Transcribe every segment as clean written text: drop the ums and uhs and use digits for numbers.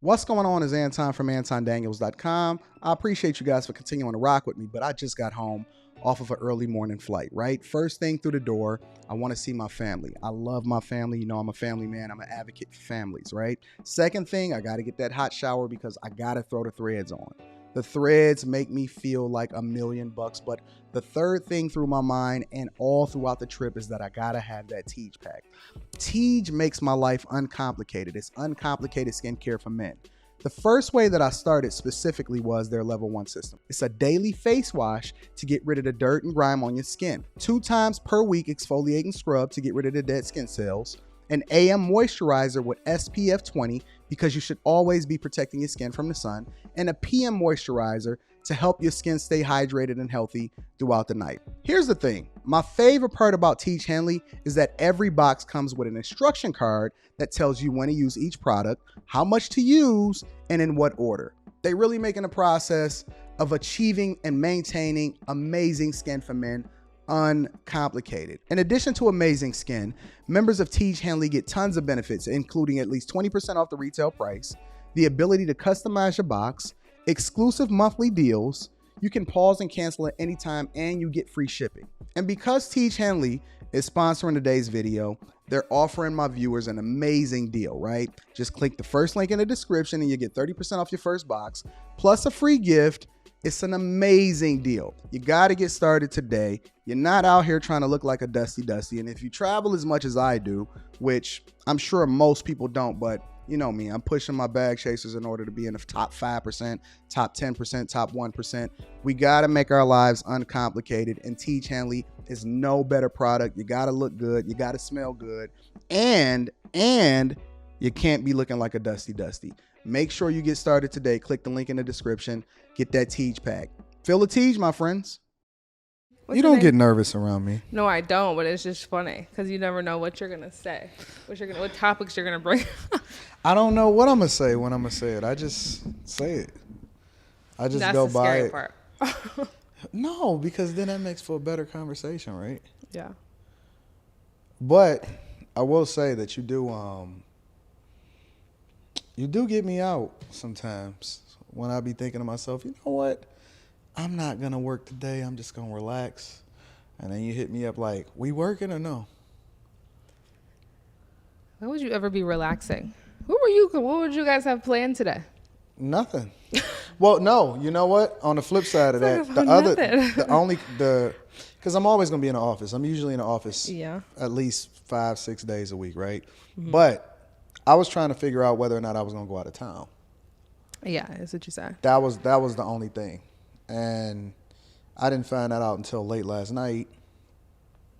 What's going on is Anton from AntonDaniels.com. I appreciate you guys for continuing to rock with me, but I just got home off of an early morning flight, right? First thing through the door, I want to see my family. I love my family. You know, I'm a family man. I'm an advocate for families, right? Second thing, I got to get that hot shower because I got to throw the threads on. The threads make me feel like $1,000,000, but the third thing through my mind and all throughout the trip is that I gotta have that Tej pack. Tej makes my life uncomplicated. It's uncomplicated skincare for men. The first way that I started specifically was their level 1 system. It's a daily face wash to get rid of the dirt and grime on your skin. 2 times per week exfoliate and scrub to get rid of the dead skin cells. An AM moisturizer with SPF 20 because you should always be protecting your skin from the sun. And a PM moisturizer to help your skin stay hydrated and healthy throughout the night. Here's the thing. My favorite part about Tej Henley is that every box comes with an instruction card that tells you when to use each product, how much to use, and in what order. They really making the process of achieving and maintaining amazing skin for men uncomplicated. In addition to amazing skin, members of Tej Henley get tons of benefits, including at least 20% off the retail price, the ability to customize your box, exclusive monthly deals, you can pause and cancel at any time, and you get free shipping. And because Tej Henley is sponsoring today's video, they're offering my viewers an amazing deal, right? Just click the first link in the description and you get 30% off your first box, plus a free gift. It's an amazing deal. You got to get started today. You're not out here trying to look like a dusty. And if you travel as much as I do, which I'm sure most people don't, but you know me, I'm pushing my bag chasers in order to be in the top 5%, top 10%, top 1%. We got to make our lives uncomplicated, and Tej Henley is no better product. You got to look good. You got to smell good. And you can't be looking like a dusty. Make sure you get started today. Click the link in the description. Get that Tej pack. Feel the Tej, my friends. What's You your don't name? get nervous around me. No, I don't, but it's just funny because you never know what you're gonna say, what topics you're gonna bring. I don't know what I'm going to say when I'm going to say it. I just say it. I just That's go the by scary it. part. No, because then that makes for a better conversation, right? Yeah. But I will say that you do get me out sometimes when I be thinking to myself, you know what? I'm not going to work today. I'm just going to relax. And then you hit me up like, we working or no? Why would you ever be relaxing? What would you guys have planned today? Nothing. Well, no, you know what? On the flip side of that, because I'm always going to be in the office. I'm usually in the office at least 5-6 days a week, right? Mm-hmm. But I was trying to figure out whether or not I was going to go out of town. Yeah, that's what you said. That was the only thing. And I didn't find that out until late last night.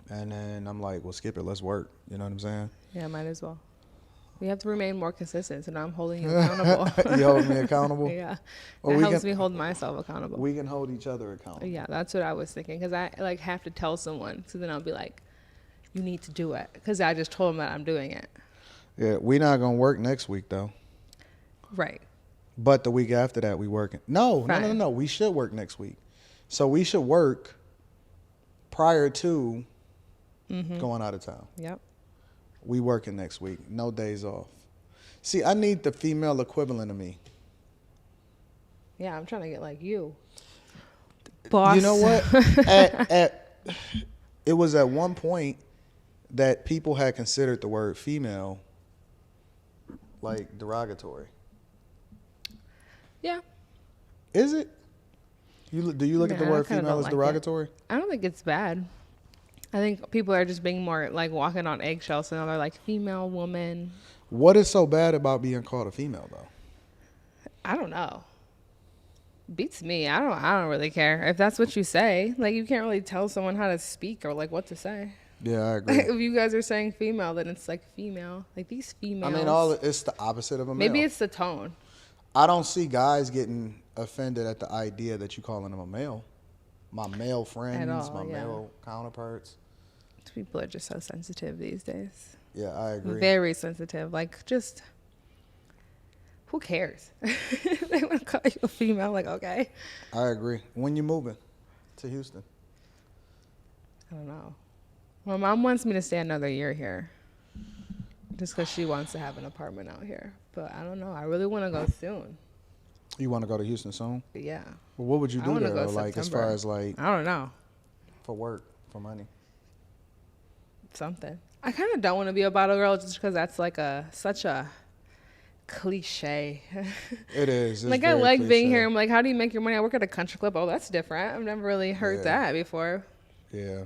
And then I'm like, well, skip it. Let's work. You know what I'm saying? Yeah, might as well. We have to remain more consistent, so now I'm holding you accountable. You hold me accountable? Yeah. Well, That helps me hold myself accountable. We can hold each other accountable. Yeah, that's what I was thinking, because I have to tell someone, so then I'll be like, you need to do it, because I just told them that I'm doing it. Yeah, we're not going to work next week, though. Right. But the week after that, we working. No. We should work next week. So we should work prior to going out of town. Yep. We working next week. No days off. See, I need the female equivalent of me. Yeah, I'm trying to get like you. Boss. You know what? It was at one point that people had considered the word female like derogatory. Yeah. Is it? Do you look at the word female as derogatory? I don't think it's bad. I think people are just being more like walking on eggshells, and they're like female, woman. What is so bad about being called a female, though? I don't know. Beats me. I don't really care if that's what you say. Like, you can't really tell someone how to speak or like what to say. Yeah, I agree. If you guys are saying female, then it's like female. Like these females. I mean, it's the opposite of a male. Maybe it's the tone. I don't see guys getting offended at the idea that you calling them a male. My male friends, male counterparts. People are just so sensitive these days. Yeah, I agree. Very sensitive. Like, just who cares? They want to call you a female. Like, okay. I agree. When you moving to Houston? I don't know. My mom wants me to stay another year here. just because she wants to have an apartment out here. But I don't know. I really want to go soon. You want to go to Houston soon? Yeah. Well, what would you I do wanna there? go Like, as September. far as like I don't know. for work, for money. Something. I kind of don't want to be a bottle girl just because that's like such a cliche. It is. It's Like, I very like cliche. being here. I'm like, how do you make your money? I work at a country club. Oh, that's different. I've never really heard that before. Yeah.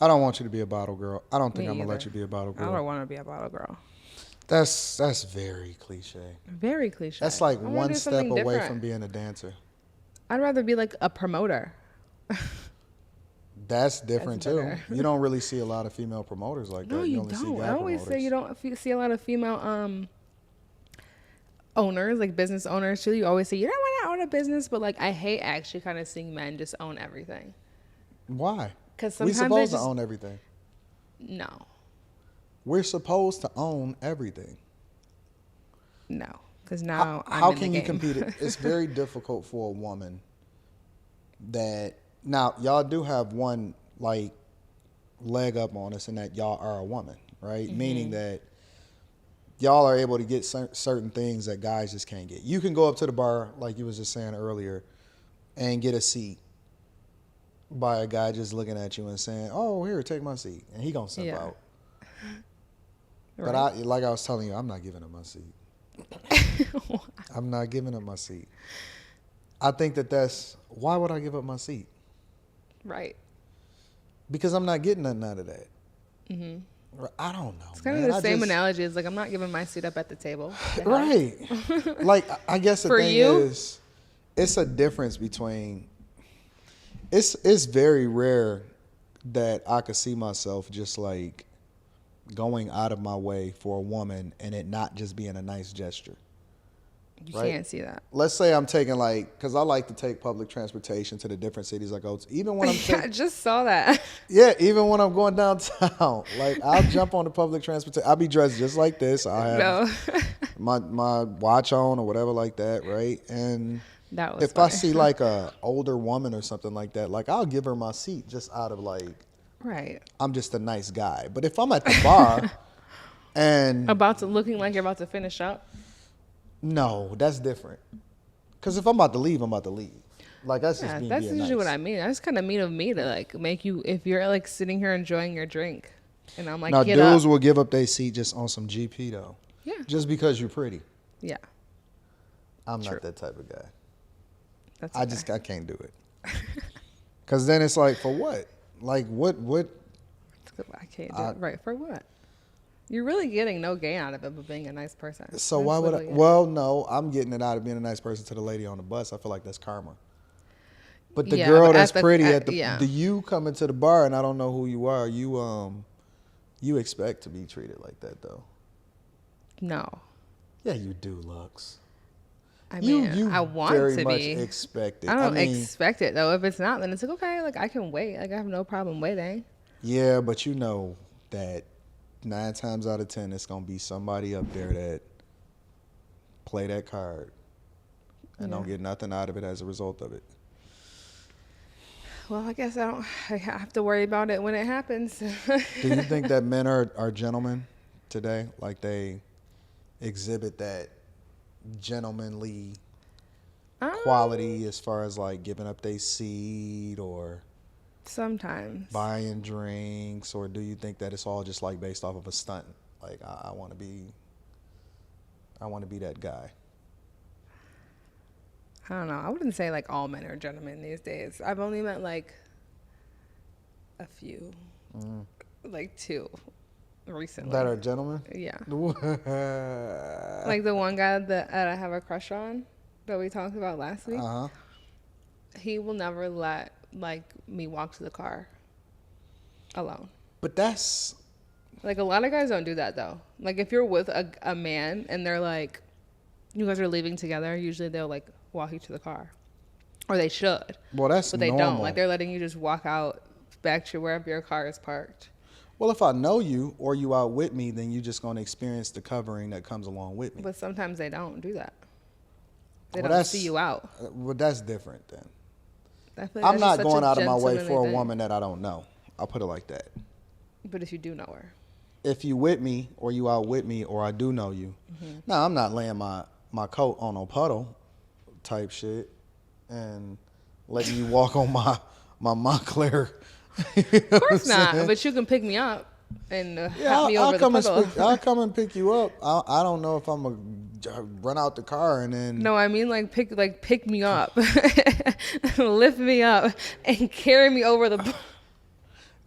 I don't want you to be a bottle girl. I don't think Me I'm gonna let either. you be a bottle I don't girl. want to be a bottle girl. That's very cliche. Very cliche. That's like I wanna one do step something away different. from being a dancer. I'd rather be like a promoter. That's different That's too. better. You don't really see a lot of female promoters like that. No, you only see don't. guy I always promoters. say you don't see a lot of female owners, like business owners too. You always say you don't want to own a business, but like I hate actually kind of seeing men just own everything. Why? Because We sometimes supposed they to just own everything. no, We're supposed to own everything. no. Because now How I'm in can the you game. compete? It's very difficult for a woman that now y'all do have one like leg up on us in that y'all are a woman, right? Mm-hmm. Meaning that y'all are able to get certain things that guys just can't get. You can go up to the bar, like you was just saying earlier, and get a seat by a guy just looking at you and saying, "Oh, here, take my seat," and he gonna simp Yeah. out. Right. But like I was telling you, I'm not giving up my seat. I'm not giving up my seat. I think that's why would I give up my seat? Right. Because I'm not getting nothing out of that. I don't know. It's kind of the same analogy. It's like I'm not giving my seat up at the table. The hell? Right. Like, I guess the For thing you? is, it's a difference between, it's very rare that I could see myself just like going out of my way for a woman and it not just being a nice gesture. You Right. can't see that. Let's say I'm taking like, because I like to take public transportation to the different cities I go to. Even when I'm I just saw that. yeah, even when I'm going downtown, like I'll jump on the public transportation. I'll be dressed just like this. I'll have No. my watch on or whatever like that, right? And That was if I funny. see like a older woman or something like that, like I'll give her my seat just out of like Right. I'm just a nice guy. But if I'm at the bar and Looking like you're about to finish up. no, that's different. Because if I'm about to leave, I'm about to leave. Like that's just Yeah, being that's being usually nice. what I mean. That's kind of mean of me to like make you, if you're like sitting here enjoying your drink and I'm like, Now get dudes up. will give up their seat just on some GP though. Yeah. Just because you're pretty. Yeah. I'm True. not that type of guy. That's I can't do it. Cause then it's like for what? Like what I can't do it. Right. For what? You're really getting no gain out of it but being a nice person. so That's why would I literally it. well no, I'm getting it out of being a nice person to the lady on the bus. I feel like that's karma. But the Yeah, girl but that's at the- pretty at- yeah. the you come into the bar and I don't know who you are, you expect to be treated like that though. No. Yeah, you do, Lux. I mean, you I want very to much be. expect it. I don't mean, expect it though. If it's not, then it's like, okay, like I can wait. Like I have no problem waiting. yeah, but you know that 9 times out of 10 it's gonna be somebody up there that play that card and don't Yeah. get nothing out of it as a result of it. Well, I guess I have to worry about it when it happens. Do you think that men are gentlemen today? Like they exhibit that gentlemanly quality as far as like giving up their seat or Sometimes. buying drinks, or do you think that it's all just like based off of a stunt? Like I want to be that guy. I don't know. I wouldn't say like all men are gentlemen these days. I've only met like a few, like 2 recently. That are gentlemen? Yeah. Uh-huh. Like the one guy that I have a crush on that we talked about last week. He will never let like me walk to the car alone. But that's Like a lot of guys don't do that though. Like if you're with a man and they're like, you guys are leaving together, usually they'll like walk you to the car, or they should. well, that's But they normal. don't. Like they're letting you just walk out back to wherever your car is parked. Well, if I know you or you out with me, then you're just gonna experience the covering that comes along with me. But sometimes they don't do that. They Well, don't see you out. Well, that's different then. I feel like I'm that's not just such going out of my way gentlemanly for a thing. woman that I don't know. I'll put it like that. But if you do know her, if you with me or you out with me or I do know you. No, I'm not laying my coat on a puddle type shit and letting you walk on my Montclair. Of course not, but you can pick me up and help me over the puddle. I'll come and pick you up. I don't know if I'm gonna run out the car and then. No, I mean pick me up, lift me up, and carry me over the.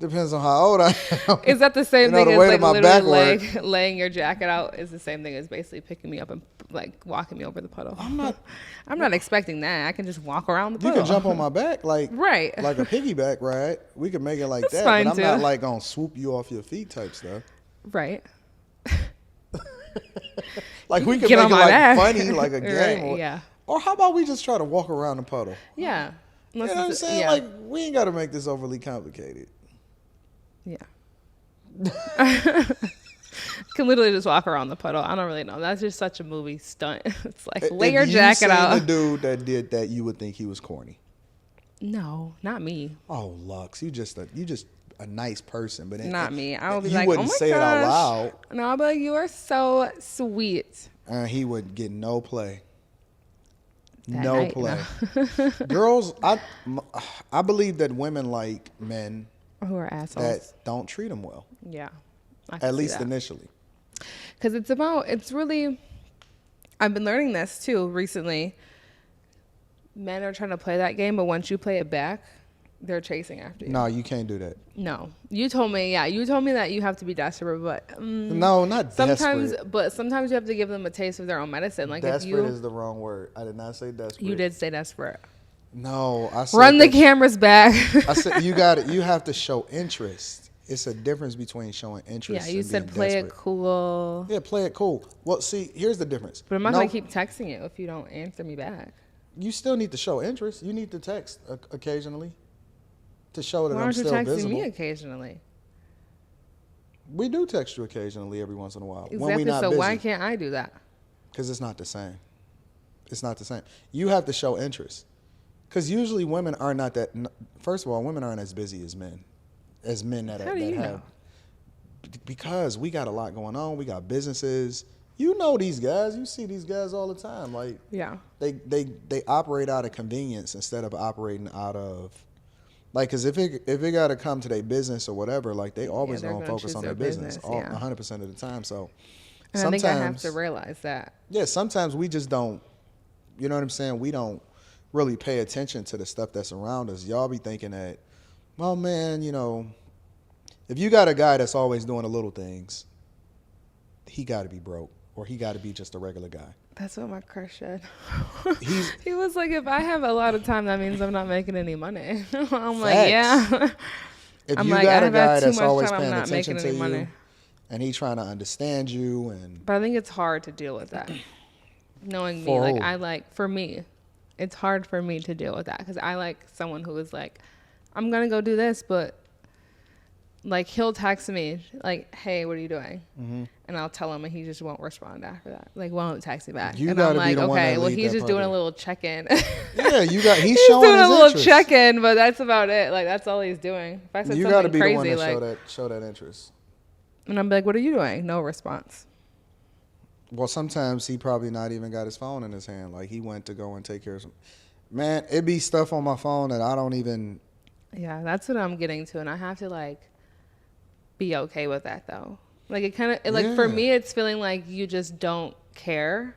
Depends on how old I am. Is that the same thing the as weight like of my literally laying your jacket out? Is the same thing as basically picking me up and like walking me over the puddle? I'm not expecting that. I can just walk around the puddle. You can jump on my back like a piggyback ride. We can make it like that, but I'm not like gonna swoop you off your feet type stuff. Right. Like we can make it like funny, like a game. Right, yeah. Or how about we just try to walk around the puddle? Yeah. You know what I'm saying? Yeah. Like we ain't got to make this overly complicated. Yeah. Can literally just walk around the puddle. I don't really know. That's just such a movie stunt. It's like lay your jacket out. If you seen the dude that did that, you would think he was corny. No, not me. Oh, Lux, you just a nice person, but not me. I would be you like, wouldn't oh my say gosh. it out loud. No, I'd be like, you are so sweet. And he would get no play. That no night, play. No. Girls, I believe that women like men who are assholes that don't treat them well. Yeah. At least initially. Because it's really, I've been learning this too recently. Men are trying to play that game, but once you play it back, they're chasing after you. No, you can't do that. No. You told me that you have to be desperate, but no, not desperate. But sometimes you have to give them a taste of their own medicine. Like desperate is the wrong word. I did not say desperate. You did say desperate. No, I said run the cameras back. I said you have to show interest. It's a difference between showing interest. Yeah, you said play desperate. it cool. Yeah, play it cool. Well, see, here's the difference. But I'm not gonna keep texting you if you don't answer me back. You still need to show interest. You need to text occasionally to show that I'm still visible. Why aren't you texting me occasionally? We do text you occasionally every once in a while. Exactly. When we're not busy. Why can't I do that? Because it's not the same. It's not the same. You have to show interest. Because usually women are not that. First of all, women aren't as busy as men. As men that How do you know? Because we got a lot going on. We got businesses. You know these guys. You see these guys all the time. Like yeah, they operate out of convenience instead of operating out of like. Because if it got to come to their business or whatever, like they always gonna focus on their business 100% of the time. So and sometimes I think I have to realize that. Yeah, sometimes we just don't. You know what I'm saying? We don't really pay attention to the stuff that's around us. Y'all be thinking that, well, man, you know, if you got a guy that's always doing the little things, he got to be broke or he got to be just a regular guy. That's what my crush said. He was like, if I have a lot of time, that means I'm not making any money. I'm like, yeah. If you got a guy that's always paying attention to you and he's trying to understand you. But I think it's hard to deal with that. Knowing me, for me, it's hard for me to deal with that because I like someone who is like, I'm going to go do this, but like he'll text me like, hey, what are you doing? Mm-hmm. And I'll tell him and he just won't respond after that. Like, won't text me back. And I'm like, okay, well, he's just doing a little check-in. Yeah, he's showing doing his a little interest. check-in, but that's about it. Like, that's all he's doing. If I said you something be crazy, the one like, show that interest. And I'm like, what are you doing? No response. Well, sometimes he probably not even got his phone in his hand. Like, he went to go and take care of some. Man, it be stuff on my phone that I don't even. Yeah, that's what I'm getting to. And I have to, like, be okay with that, though. Like, it kind of, like, for me, it's feeling like you just don't care.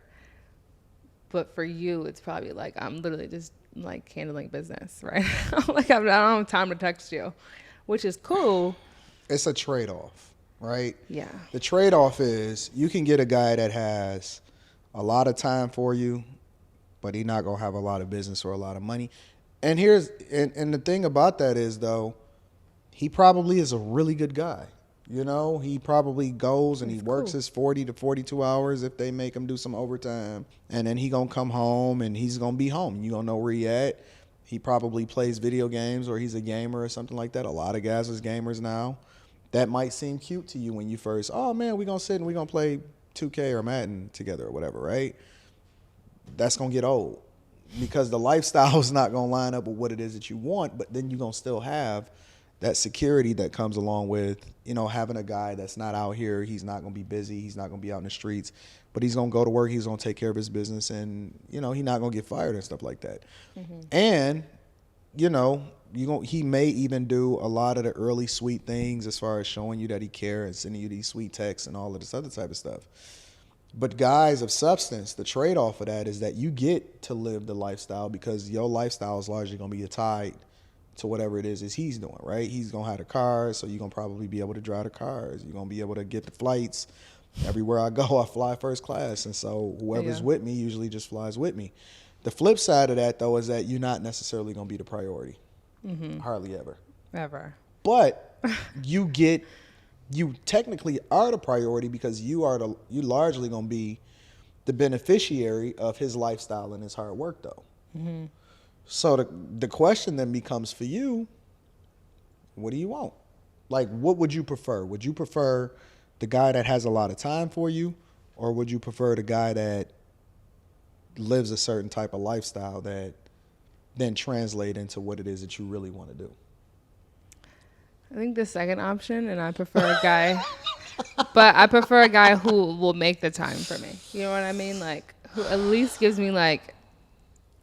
But for you, it's probably like I'm literally just, like, handling business, right? Like, I don't have time to text you, which is cool. It's a trade-off, right? Yeah. The trade-off is you can get a guy that has a lot of time for you, but he's not going to have a lot of business or a lot of money. And and the thing about that is, though, he probably is a really good guy. You know, he probably goes and he works his 40 to 42 hours if they make him do some overtime. And then he going to come home and he's going to be home. You going to know where he at. He probably plays video games or he's a gamer or something like that. A lot of guys is gamers now. That might seem cute to you when you first, oh, man, we're going to sit and we're going to play 2K or Madden together or whatever, right? That's going to get old because the lifestyle is not going to line up with what it is that you want, but then you're going to still have that security that comes along with, having a guy that's not out here. He's not going to be busy. He's not going to be out in the streets, but he's going to go to work. He's going to take care of his business, and, he's not going to get fired and stuff like that. Mm-hmm. And, he may even do a lot of the early sweet things as far as showing you that he cares and sending you these sweet texts and all of this other type of stuff. But guys of substance, the trade-off of that is that you get to live the lifestyle because your lifestyle is largely going to be tied to whatever it is he's doing, right? He's going to have the cars, so you're going to probably be able to drive the cars. You're going to be able to get the flights. Everywhere I go, I fly first class. And so whoever's with me usually just flies with me. The flip side of that, though, is that you're not necessarily going to be the priority. Mm-hmm. Hardly ever. Ever. But you technically are the priority because you largely going to be the beneficiary of his lifestyle and his hard work, though. Mm-hmm. So the question then becomes for you, what do you want? Like, what would you prefer? Would you prefer the guy that has a lot of time for you, or would you prefer the guy that lives a certain type of lifestyle that then translate into what it is that you really want to do? I think the second option, and I prefer a guy, but I prefer a guy who will make the time for me. You know what I mean? Like, who at least gives me, like,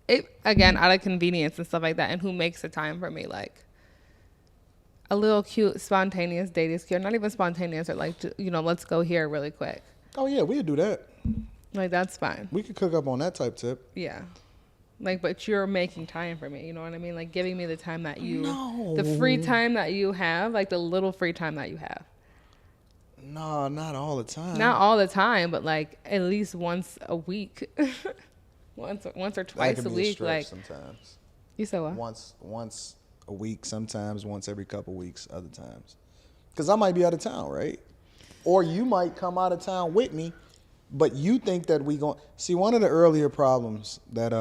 it, again, out of convenience and stuff like that, and who makes the time for me, like, a little cute, spontaneous date is cute. Not even spontaneous, or like, let's go here really quick. Oh, yeah, we could do that. Like, that's fine. We could cook up on that type tip. Yeah. Like, but you're making time for me. You know what I mean? Like, giving me the time that the free time that you have, like the little free time that you have. No, not all the time. Not all the time, but like at least once a week. once or twice a week. Like, sometimes. You said what? Once a week, sometimes once every couple weeks, other times. Because I might be out of town, right? Or you might come out of town with me, but you think that we going... See, one of the earlier problems that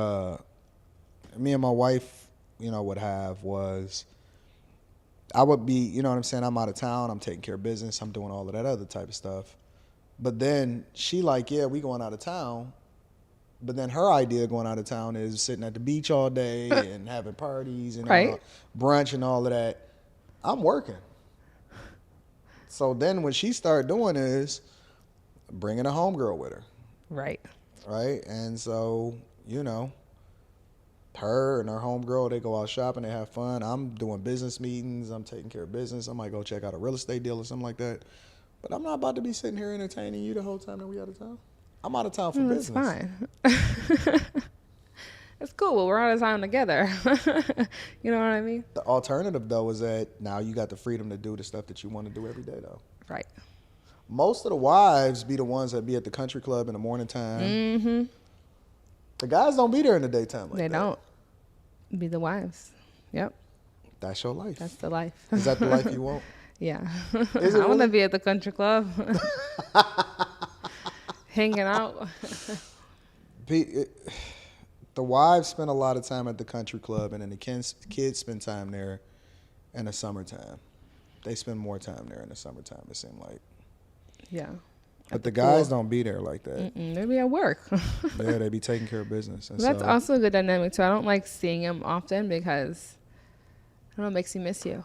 me and my wife, would have was I would be, you know what I'm saying, I'm out of town, I'm taking care of business, I'm doing all of that other type of stuff. But then she like, yeah, we going out of town. But then her idea of going out of town is sitting at the beach all day and having parties and brunch and all of that. I'm working. So then what she started doing is bringing a homegirl with her. Right. Right? And so, her and her homegirl, they go out shopping, they have fun. I'm doing business meetings. I'm taking care of business. I might go check out a real estate deal or something like that. But I'm not about to be sitting here entertaining you the whole time that we out of town. I'm out of town for business. That's fine. It's cool. Well, we're out of town together. You know what I mean? The alternative, though, is that now you got the freedom to do the stuff that you want to do every day, though. Right. Most of the wives be the ones that be at the country club in the morning time. Mm-hmm. The guys don't be there in the daytime like that. They don't. Be the wives. Yep. That's your life. That's the life. Is that the life you want? Yeah. I want to be at the country club. Hanging out. The wives spend a lot of time at the country club, and then the kids spend time there in the summertime. They spend more time there in the summertime, it seems like. Yeah. But the guys don't be there like that. They be at work. Yeah, they be taking care of business. And that's also a good dynamic, too. I don't like seeing them often because, I don't know, it makes you miss you.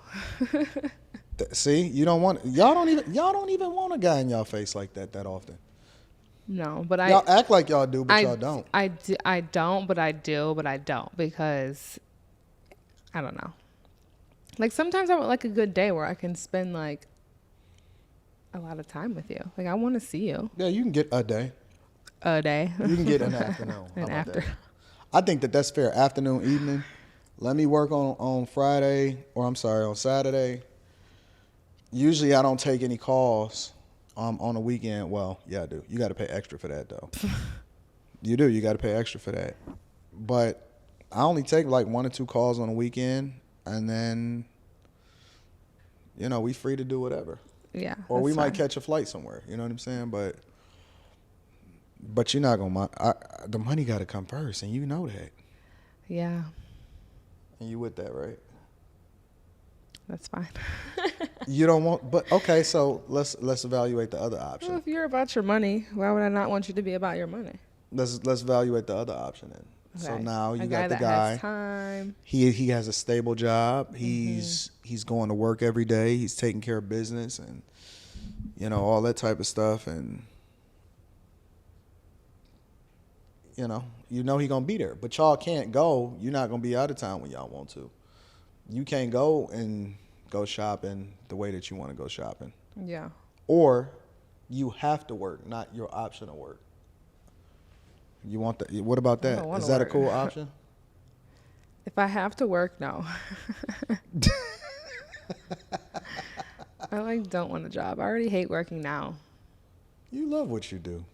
See, y'all don't even want a guy in y'all face like that often. No, but y'all act like y'all do, but y'all don't. I don't, but I do, but I don't because I don't know. Like sometimes I want like a good day where I can spend like a lot of time with you. Like I want to see you. Yeah, you can get a day. A day. You can get an afternoon. An after. I think that's fair. Afternoon, evening. Let me work on Friday, or I'm sorry, on Saturday. Usually I don't take any calls. On the weekend, well, yeah, I do. You got to pay extra for that, though. You do. You got to pay extra for that. But I only take like 1 or 2 calls on the weekend, and then, we free to do whatever. Yeah. Or we might catch a flight somewhere. You know what I'm saying? But you're not gonna. The money got to come first, and you know that. Yeah. And you with that, right? That's fine. You don't want, but okay. So let's evaluate the other option. Well, if you're about your money, why would I not want you to be about your money? Let's evaluate the other option then. So Okay. now you A got the that guy. has time. He has a stable job. He's going to work every day. He's taking care of business and all that type of stuff. And he gonna be there. But y'all can't go. You're not gonna be out of town when y'all want to. You can't go and go shopping the way that you want to go shopping. Yeah. Or you have to work, not your option to work. You want that? What about that? Is that a cool option? If I have to work, no. I don't want a job. I already hate working now. You love what you do.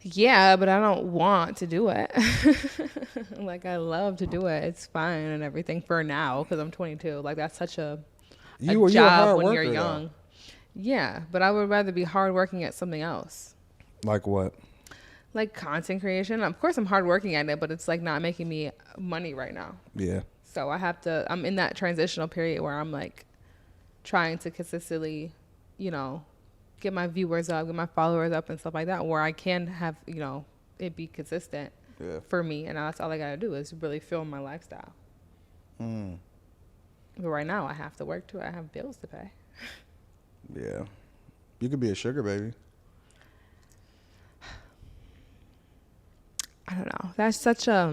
Yeah, but I don't want to do it. I love to do it. It's fine and everything for now because I'm 22. That's such a job when you're young. Though. Yeah, but I would rather be hardworking at something else. Like what? Like content creation. Of course, I'm hardworking at it, but it's not making me money right now. Yeah. So I'm in that transitional period where I'm trying to consistently, get my viewers up, get my followers up and stuff like that, where I can have, it be consistent for me. And that's all I got to do is really film my lifestyle. But right now I have to work too. I have bills to pay. Yeah. You could be a sugar baby. I don't know. That's such I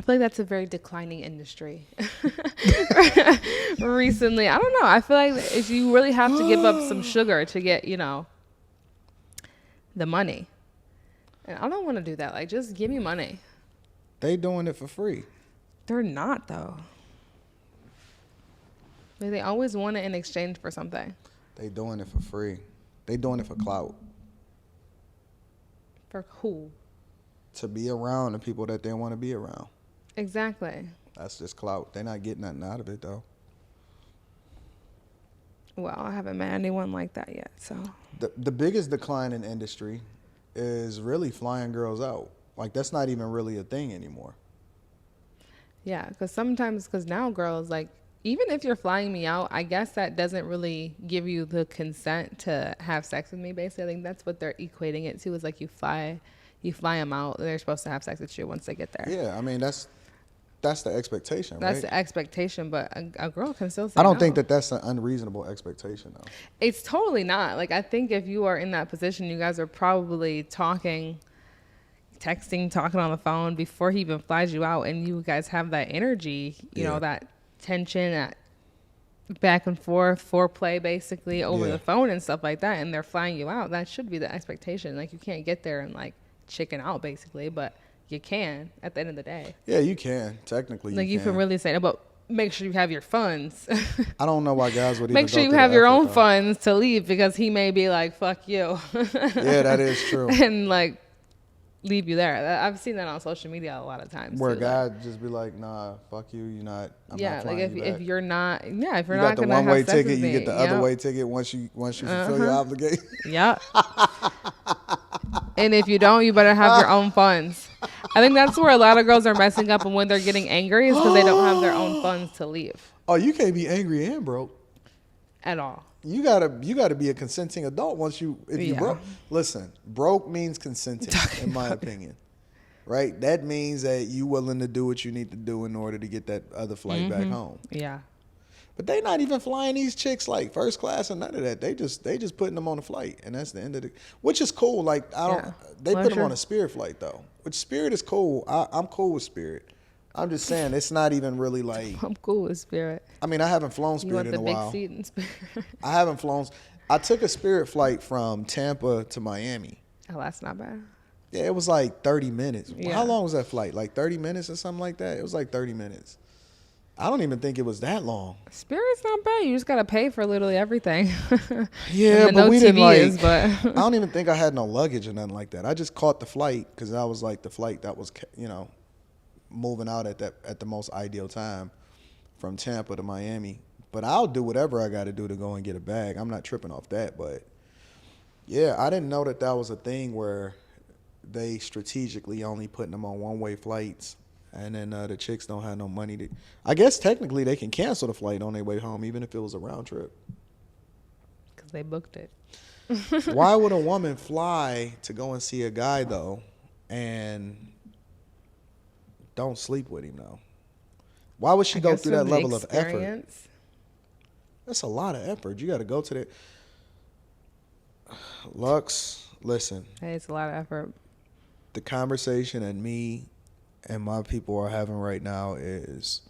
feel like that's a very declining industry. Recently, I don't know. I feel like if you really have to give up some sugar to get, the money. And I don't want to do that. Just give me money. They doing it for free. They're not, though. They always want it in exchange for something. They doing it for free. They doing it for clout. For who? To be around the people that they want to be around. Exactly. That's just clout. They're not getting nothing out of it, though. Well, I haven't met anyone like that yet, so. The biggest decline in industry is really flying girls out. That's not even really a thing anymore. Yeah, because now girls, even if you're flying me out, I guess that doesn't really give you the consent to have sex with me, basically. I think that's what they're equating it to is you fly them out. They're supposed to have sex with you once they get there. Yeah, I mean, that's the expectation, right? That's the expectation, but a girl can still say I don't no. think that's an unreasonable expectation, though. It's totally not. I think if you are in that position, you guys are probably texting, talking on the phone before he even flies you out, and you guys have that energy, you know, that tension, that back and forth foreplay basically over the phone and stuff like that, and they're flying you out. That should be the expectation. You can't get there and chicken out basically, but you can at the end of the day. Yeah, you can. Technically, you can really say, but make sure you have your funds. I don't know why guys would even make sure you have your own funds to leave, because he may be fuck you. Yeah, that is true. And leave you there. I've seen that on social media a lot of times. Where a guy just be nah, fuck you. You're not. I'm not flying you back. If you're not, if you're not gonna have the one-way ticket, you get the other way ticket once you fulfill your obligation. Yep. And if you don't, you better have your own funds. I think that's where a lot of girls are messing up, and when they're getting angry is because they don't have their own funds to leave. Oh, you can't be angry and broke at all. You gotta be a consenting adult if you broke. Listen, broke means consenting, in my opinion. Right? That means that you willing to do what you need to do in order to get that other flight back home. Yeah. But they not even flying these chicks first class and none of that. They just putting them on a flight, and that's the end of it. Which is cool. They put them on a Spirit flight though. Which Spirit is cool. I'm cool with Spirit. I'm just saying it's not even really I'm cool with Spirit. I mean, I haven't flown Spirit in a while. You want the big seat in Spirit? I haven't flown. I took a Spirit flight from Tampa to Miami. Oh, that's not bad. Yeah, it was 30 minutes. Yeah. How long was that flight? 30 minutes or something like that? It was 30 minutes. I don't even think it was that long. Spirit's not bad. You just got to pay for literally everything. Yeah, but we didn't but I don't even think I had no luggage or nothing like that. I just caught the flight because that was the flight that was, moving out at the most ideal time from Tampa to Miami. But I'll do whatever I got to do to go and get a bag. I'm not tripping off that. But yeah, I didn't know that was a thing where they strategically only putting them on one-way flights, and then the chicks don't have no money to. I guess technically they can cancel the flight on their way home, even if it was a round trip. Because they booked it. Why would a woman fly to go and see a guy though, and don't sleep with him though. Why would she go through that level of effort? That's a lot of effort. You got to go to that. Lux, listen. Hey, it's a lot of effort. The conversation that me and my people are having right now is,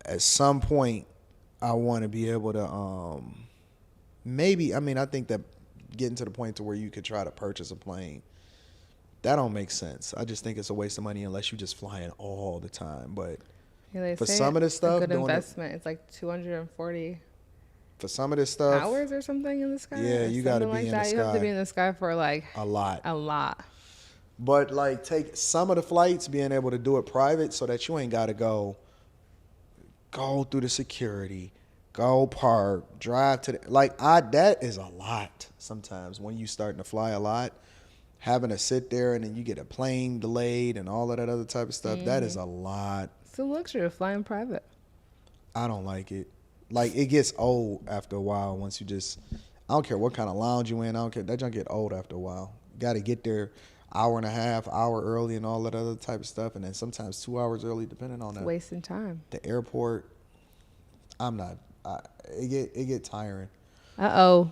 at some point, I want to be able to maybe. I mean, I think that getting to the point to where you could try to purchase a plane, that don't make sense. I just think it's a waste of money unless you just flying all the time. But for some of this stuff, a good investment. It's like 240. For some of this stuff, hours or something in the sky. Yeah, you got to be in the sky. You have to be in the sky for like a lot. But like, take some of the flights, being able to do it private, so that you ain't got to go through the security, go park, drive to the, that is a lot sometimes when you starting to fly a lot. Having to sit there and then you get a plane delayed and all of that other type of stuff. That is a lot. It's a luxury of flying private. I don't like it. Like, it gets old after a while once you just, I don't care what kind of lounge you in. I don't care. That junk get old after a while. You got to get there hour and a half, hour early and all that other type of stuff. And then sometimes 2 hours early, depending on that. Wasting time. The airport, it get tiring. Uh-oh.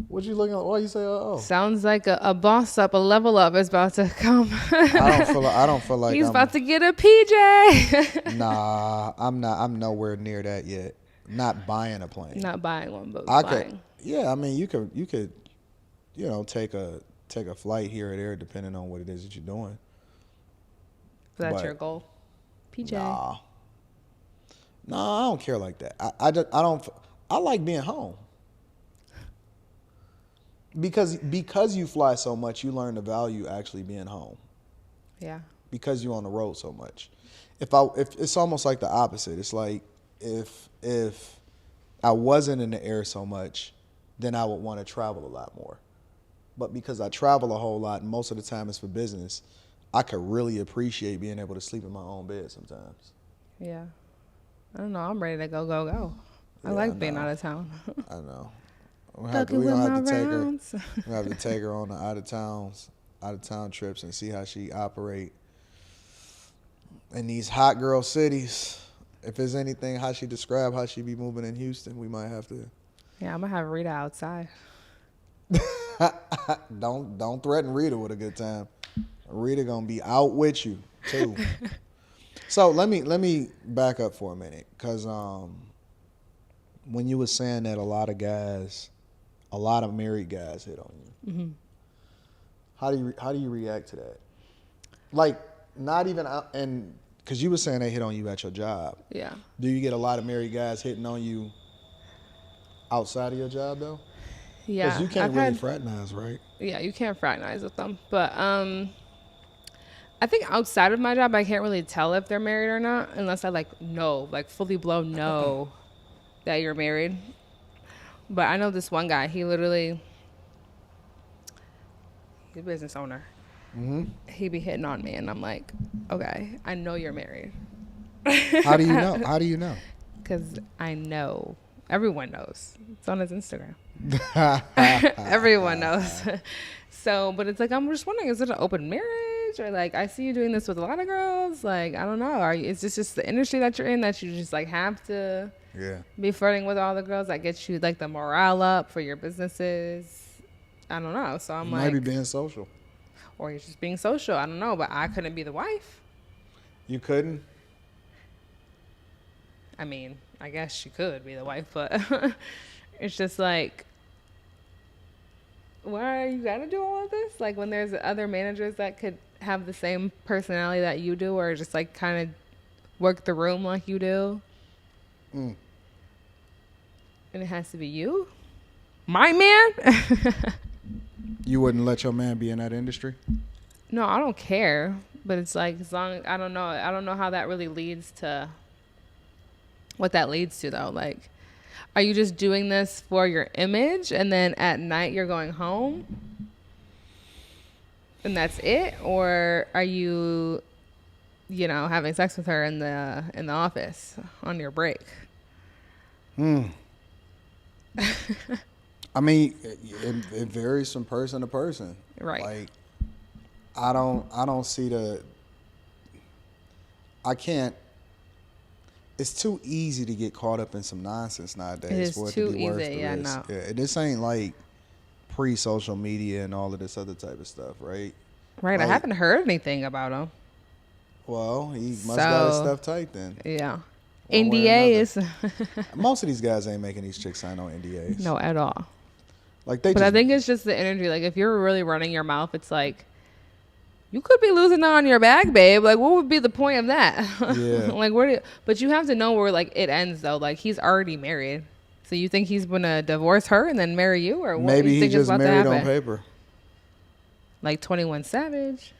What you looking at? Why you say uh-oh? Sounds like a boss up, a level up is about to come. I don't feel like he's about to get a PJ. Nah, I'm not. I'm nowhere near that yet. Not buying a plane. Not buying one, but flying. Yeah, I mean, you could, take a flight here or there depending on what it is that you're doing. So that's your goal? PJ. Nah, I don't care like that. I like being home. Because you fly so much, you learn to value actually being home. Yeah. Because you're on the road so much. If it's almost like the opposite. It's like if I wasn't in the air so much, then I would want to travel a lot more. But because I travel a whole lot, and most of the time it's for business, I could really appreciate being able to sleep in my own bed sometimes. Yeah. I don't know. I'm ready to go. I like being out of town. I know. We're gonna have to take her on the out of town trips and see how she operate in these hot girl cities. If there's anything how she described how she be moving in Houston, we might have to. Yeah, I'm gonna have Rita outside. Don't threaten Rita with a good time. Rita gonna be out with you too. So let me back up for a minute, because when you were saying that a lot of married guys hit on you. Mm-hmm. How do you react to that? Like, not even and because you were saying they hit on you at your job. Yeah. Do you get a lot of married guys hitting on you outside of your job though? Yeah. Because you can't really fraternize, right? Yeah, you can't fraternize with them. But I think outside of my job, I can't really tell if they're married or not unless I fully blown know that you're married. But I know this one guy, he's a business owner. Mm-hmm. He be hitting on me, and I'm like, okay, I know you're married. How do you know? How do you know? Because I know. Everyone knows. It's on his Instagram. Everyone knows. So, but it's like, I'm just wondering, is it an open marriage? Or like, I see you doing this with a lot of girls. Like, I don't know. Is this just the industry that you're in that you just like have to be flirting with all the girls that gets you like the morale up for your businesses? I don't know. So I'm like, maybe being social. Or you're just being social. I don't know. But I couldn't be the wife. You couldn't? I mean, I guess she could be the wife, but it's just like, why you gotta do all of this? Like, when there's other managers that could have the same personality that you do, or just like kind of work the room like you do. And it has to be you? My man? You wouldn't let your man be in that industry? No, I don't care. But it's like, as long I don't know how that really leads to what that leads to though. Like, are you just doing this for your image and then at night you're going home and that's it? Or are you, having sex with her in the office on your break? I mean, it varies from person to person. Right. Like, I don't see the I can't. It's too easy to get caught up in some nonsense nowadays. It is for it too to be worth easy. the Yeah, risk. no. Yeah, this ain't like pre-social media and all of this other type of stuff, right? Right. I Like, haven't heard anything about him. well, he must got his stuff tight then. Yeah. One way or another. NDAs. Most of these guys ain't making these chicks sign on NDAs. No, at all. Like But I think it's just the energy. Like, if you're really running your mouth, it's like, you could be losing out on your bag, babe. Like, what would be the point of that? Yeah. Like, but you have to know where, like, it ends, though. Like, he's already married. So you think he's going to divorce her and then marry you? Or what maybe do you he think is just about to married on happen? paper. Like 21 Savage.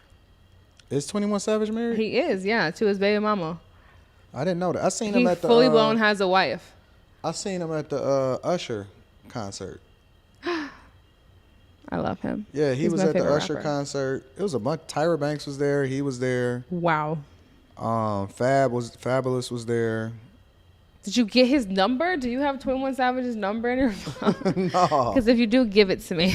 Is 21 Savage married? He is, yeah, to his baby mama. I didn't know that. I seen He him at the fully blown has a wife. I seen him at the Usher concert. I love him. Yeah, he He's was my at the favorite Usher rapper. concert. It was a bunch. Tyra Banks was there. He was there. Wow. Fabulous was there. Did you get his number? Do you have 21 Savage's number in your phone? No. Because if you do, give it to me.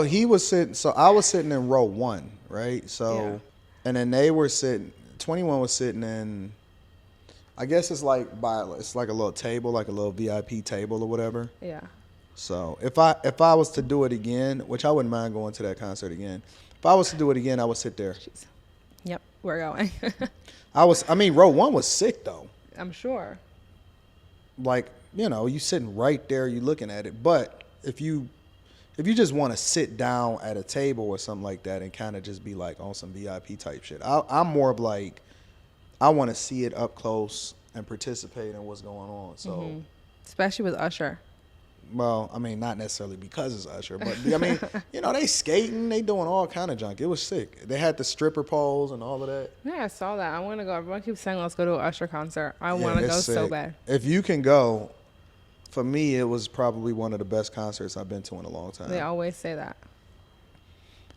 He was sitting. So I was sitting in row 1, right? So, Yeah. and then they were sitting. 21 was sitting in. I guess it's like it's like a little table, like a little VIP table or whatever. Yeah. So if I was to do it again, which I wouldn't mind going to that concert again. If I was to do it again, I would sit there. Jeez. Yep, we're going. Row 1 was sick though. I'm sure. Like, you sitting right there, you looking at it. But if you just want to sit down at a table or something like that and kind of just be like on some VIP type shit, I'm more of like, I want to see it up close and participate in what's going on. So, Especially with Usher. well, I mean, not necessarily because it's Usher, but I mean, they skating, they doing all kind of junk. It was sick. They had the stripper poles and all of that. Yeah, I saw that. I want to go. Everyone keeps saying, let's go to an Usher concert. I Yeah, want to it's go so sick. bad. If you can go, for me, it was probably one of the best concerts I've been to in a long time. They always say that.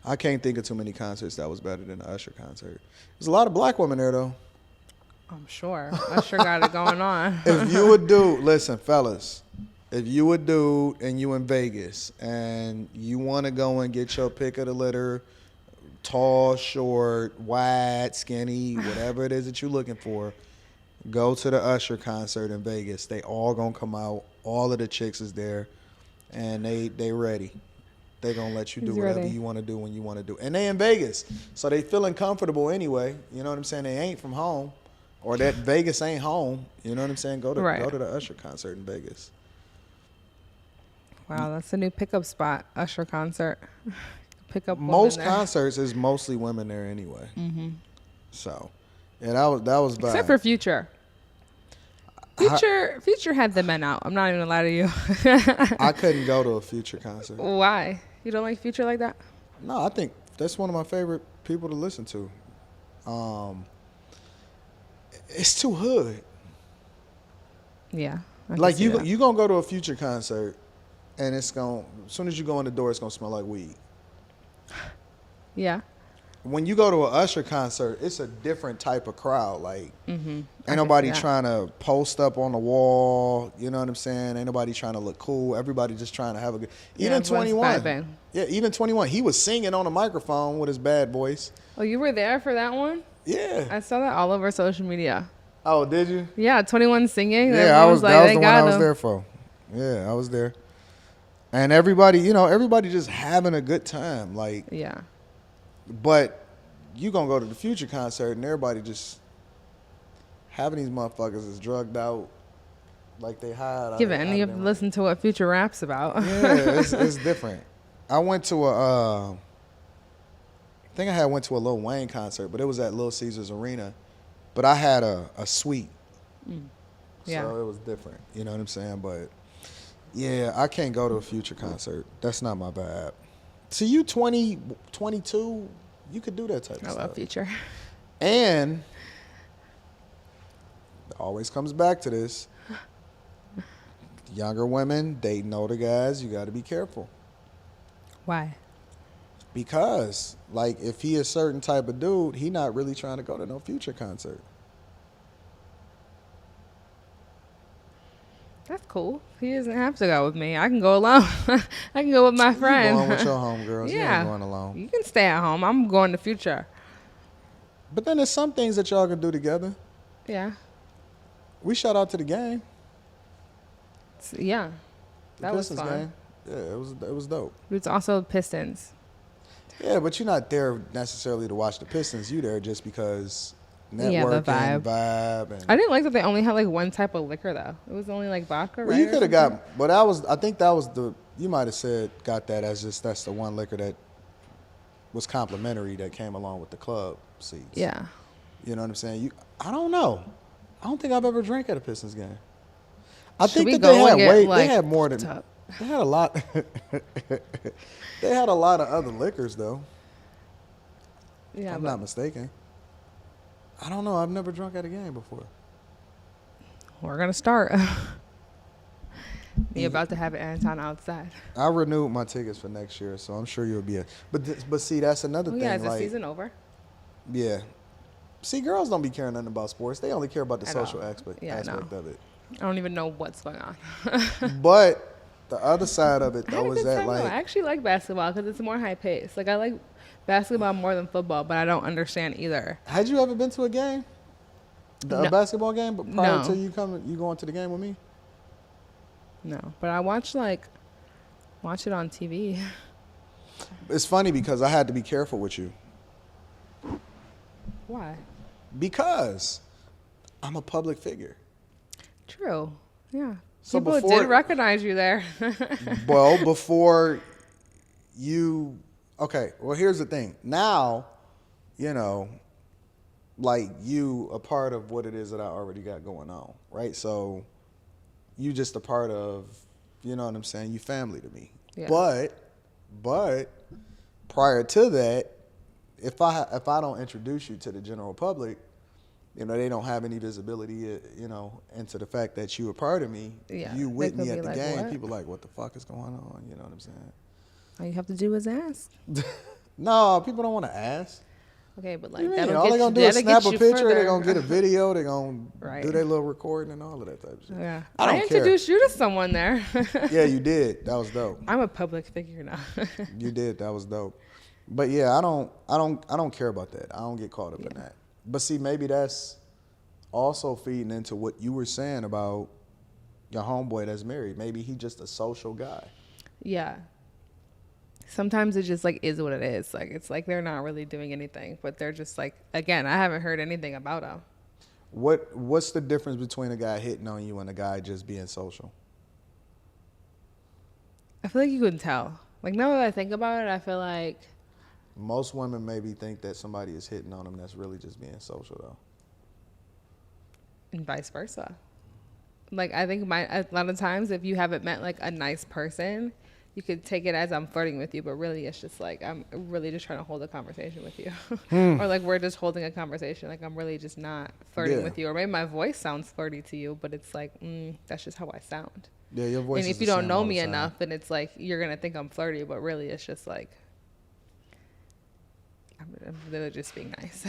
I can't think of too many concerts that was better than the Usher concert. There's a lot of black women there, though. I'm sure. Usher got it going on. If you would listen, fellas, if you a dude and you in Vegas and you want to go and get your pick of the litter, tall, short, wide, skinny, whatever it is that you're looking for, go to the Usher concert in Vegas. They all gonna come out. All of the chicks is there, and they ready. They gonna let you do He's whatever ready. you want to do when you want to do. And they in Vegas, so they feeling comfortable anyway. You know what I'm saying? They ain't from home, or that Vegas ain't home. You know what I'm saying? Go to the Usher concert in Vegas. Wow, that's a new pickup spot. Usher concert. Pick up Most women there. concerts is mostly women there anyway. So, yeah, that was bad. Except for Future. Future had the men out. I'm not even gonna lie to you. I couldn't go to a Future concert. Why? You don't like Future like that? No, I think that's one of my favorite people to listen to. It's too hood. Yeah. I can Like see you that. gonna go to a Future concert, and it's gonna, as soon as you go in the door, it's gonna smell like weed. Yeah. When you go to an Usher concert, it's a different type of crowd. Like, ain't can nobody see that. trying to post up on the wall. You know what I'm saying? Ain't nobody trying to look cool. Everybody just trying to have a good. Even everyone's 21. vibing. Yeah, even 21. He was singing on a microphone with his bad voice. Oh, you were there for that one? Yeah. I saw that all over social media. Oh, did you? Yeah, 21 singing. Yeah, Everyone was like, that was they the one got I was him. there for. Yeah, I was there. And everybody, everybody just having a good time. Like, Yeah. but you gonna go to the Future concert and everybody just having these motherfuckers is drugged out, like they hide. Give it, and you have to listen to what Future raps about. Yeah, it's different. I went to I think I went to a Lil Wayne concert, but it was at Little Caesars Arena. But I had a suite, Yeah. so it was different. You know what I'm saying? But yeah, I can't go to a Future concert. That's not my vibe. See, you 20, 22, you could do that type of I stuff. love Future. And it always comes back to this. Younger women dating older guys, you got to be careful. Why? Because, like, if he a certain type of dude, he not really trying to go to no Future concert. That's cool. He doesn't have to go with me. I can go alone. I can go with my friend. You going with your homegirls. You Yeah. ain't going alone. You can stay at home. I'm going to Future. But then there's some things that y'all can do together. Yeah. We shout out to the game. Yeah. That The was Pistons fun. game. Yeah, it was dope. It's also Pistons. Yeah, but you're not there necessarily to watch the Pistons. You there just because Yeah, the networking, vibe, and I didn't like that they only had like one type of liquor though. It was only like vodka, right? well, you could have got, but I think that was you might have said got that as just that's the one liquor that was complimentary that came along with the club seats. Yeah. You know what I'm saying? I don't know. I don't think I've ever drank at a Pistons game. I Should think we that go they had and get, way, like, they had more than, top? they had a lot. They had a lot of other liquors though. Yeah. If I'm not mistaken. I don't know. I've never drunk at a game before. We're gonna start. You're about to have Anton outside. I renewed my tickets for next year, so I'm sure you'll be a. But see, that's another thing. Yeah, is the like, season over? Yeah. See, girls don't be caring nothing about sports. They only care about the I social know. aspect Yeah, I know. of it. I don't even know what's going on. But the other side of it, I had though, a is good that time, though. like I actually like basketball because it's more high paced. Like I like basketball more than football, but I don't understand either. had you ever been to a game, a No. basketball game, but prior No. to you going to the game with me? No, but I watch it on TV. It's funny because I had to be careful with you Why? because I'm a public figure. True. Yeah. So People before- did recognize you there. Well, before you, okay. Well, here's the thing. Now, like you a part of what it is that I already got going on, right? So you just a part of, you know what I'm saying? You family to me. Yeah. But prior to that, if I don't introduce you to the general public, they don't have any visibility, into the fact that you a part of me. Yeah, You with they me could at be the like, game. "What?" People like, what the fuck is going on? You know what I'm saying? All you have to do is ask. No, people don't want to ask. Okay, but What do like you mean? that'll All get they gonna you, do is that'll snap get a you picture. further. They're gonna get a video. They're gonna Right. do their little recording and all of that type of shit. Yeah. I don't care. introduced you to someone there. Yeah, you did. That was dope. I'm a public figure now. You did. That was dope. But yeah, I don't care about that. I don't get caught up in that. But see, maybe that's also feeding into what you were saying about your homeboy that's married. Maybe he just a social guy. Yeah. Sometimes it just like is what it is. Like it's like they're not really doing anything, but they're just like, again, I haven't heard anything about them. What's the difference between a guy hitting on you and a guy just being social? I feel like you can tell. Like now that I think about it, I feel like Most women maybe think that somebody is hitting on them that's really just being social though. and vice versa. Like I think a lot of times if you haven't met like a nice person, you could take it as I'm flirting with you, but really it's just like I'm really just trying to hold a conversation with you. Or like we're just holding a conversation. Like I'm really just not flirting Yeah. with you. Or maybe my voice sounds flirty to you, but it's like, that's just how I sound. Yeah, your voice. And is if you the don't same know all the me time. enough, then it's like you're going to think I'm flirty, but really it's just like I'm literally just being nice.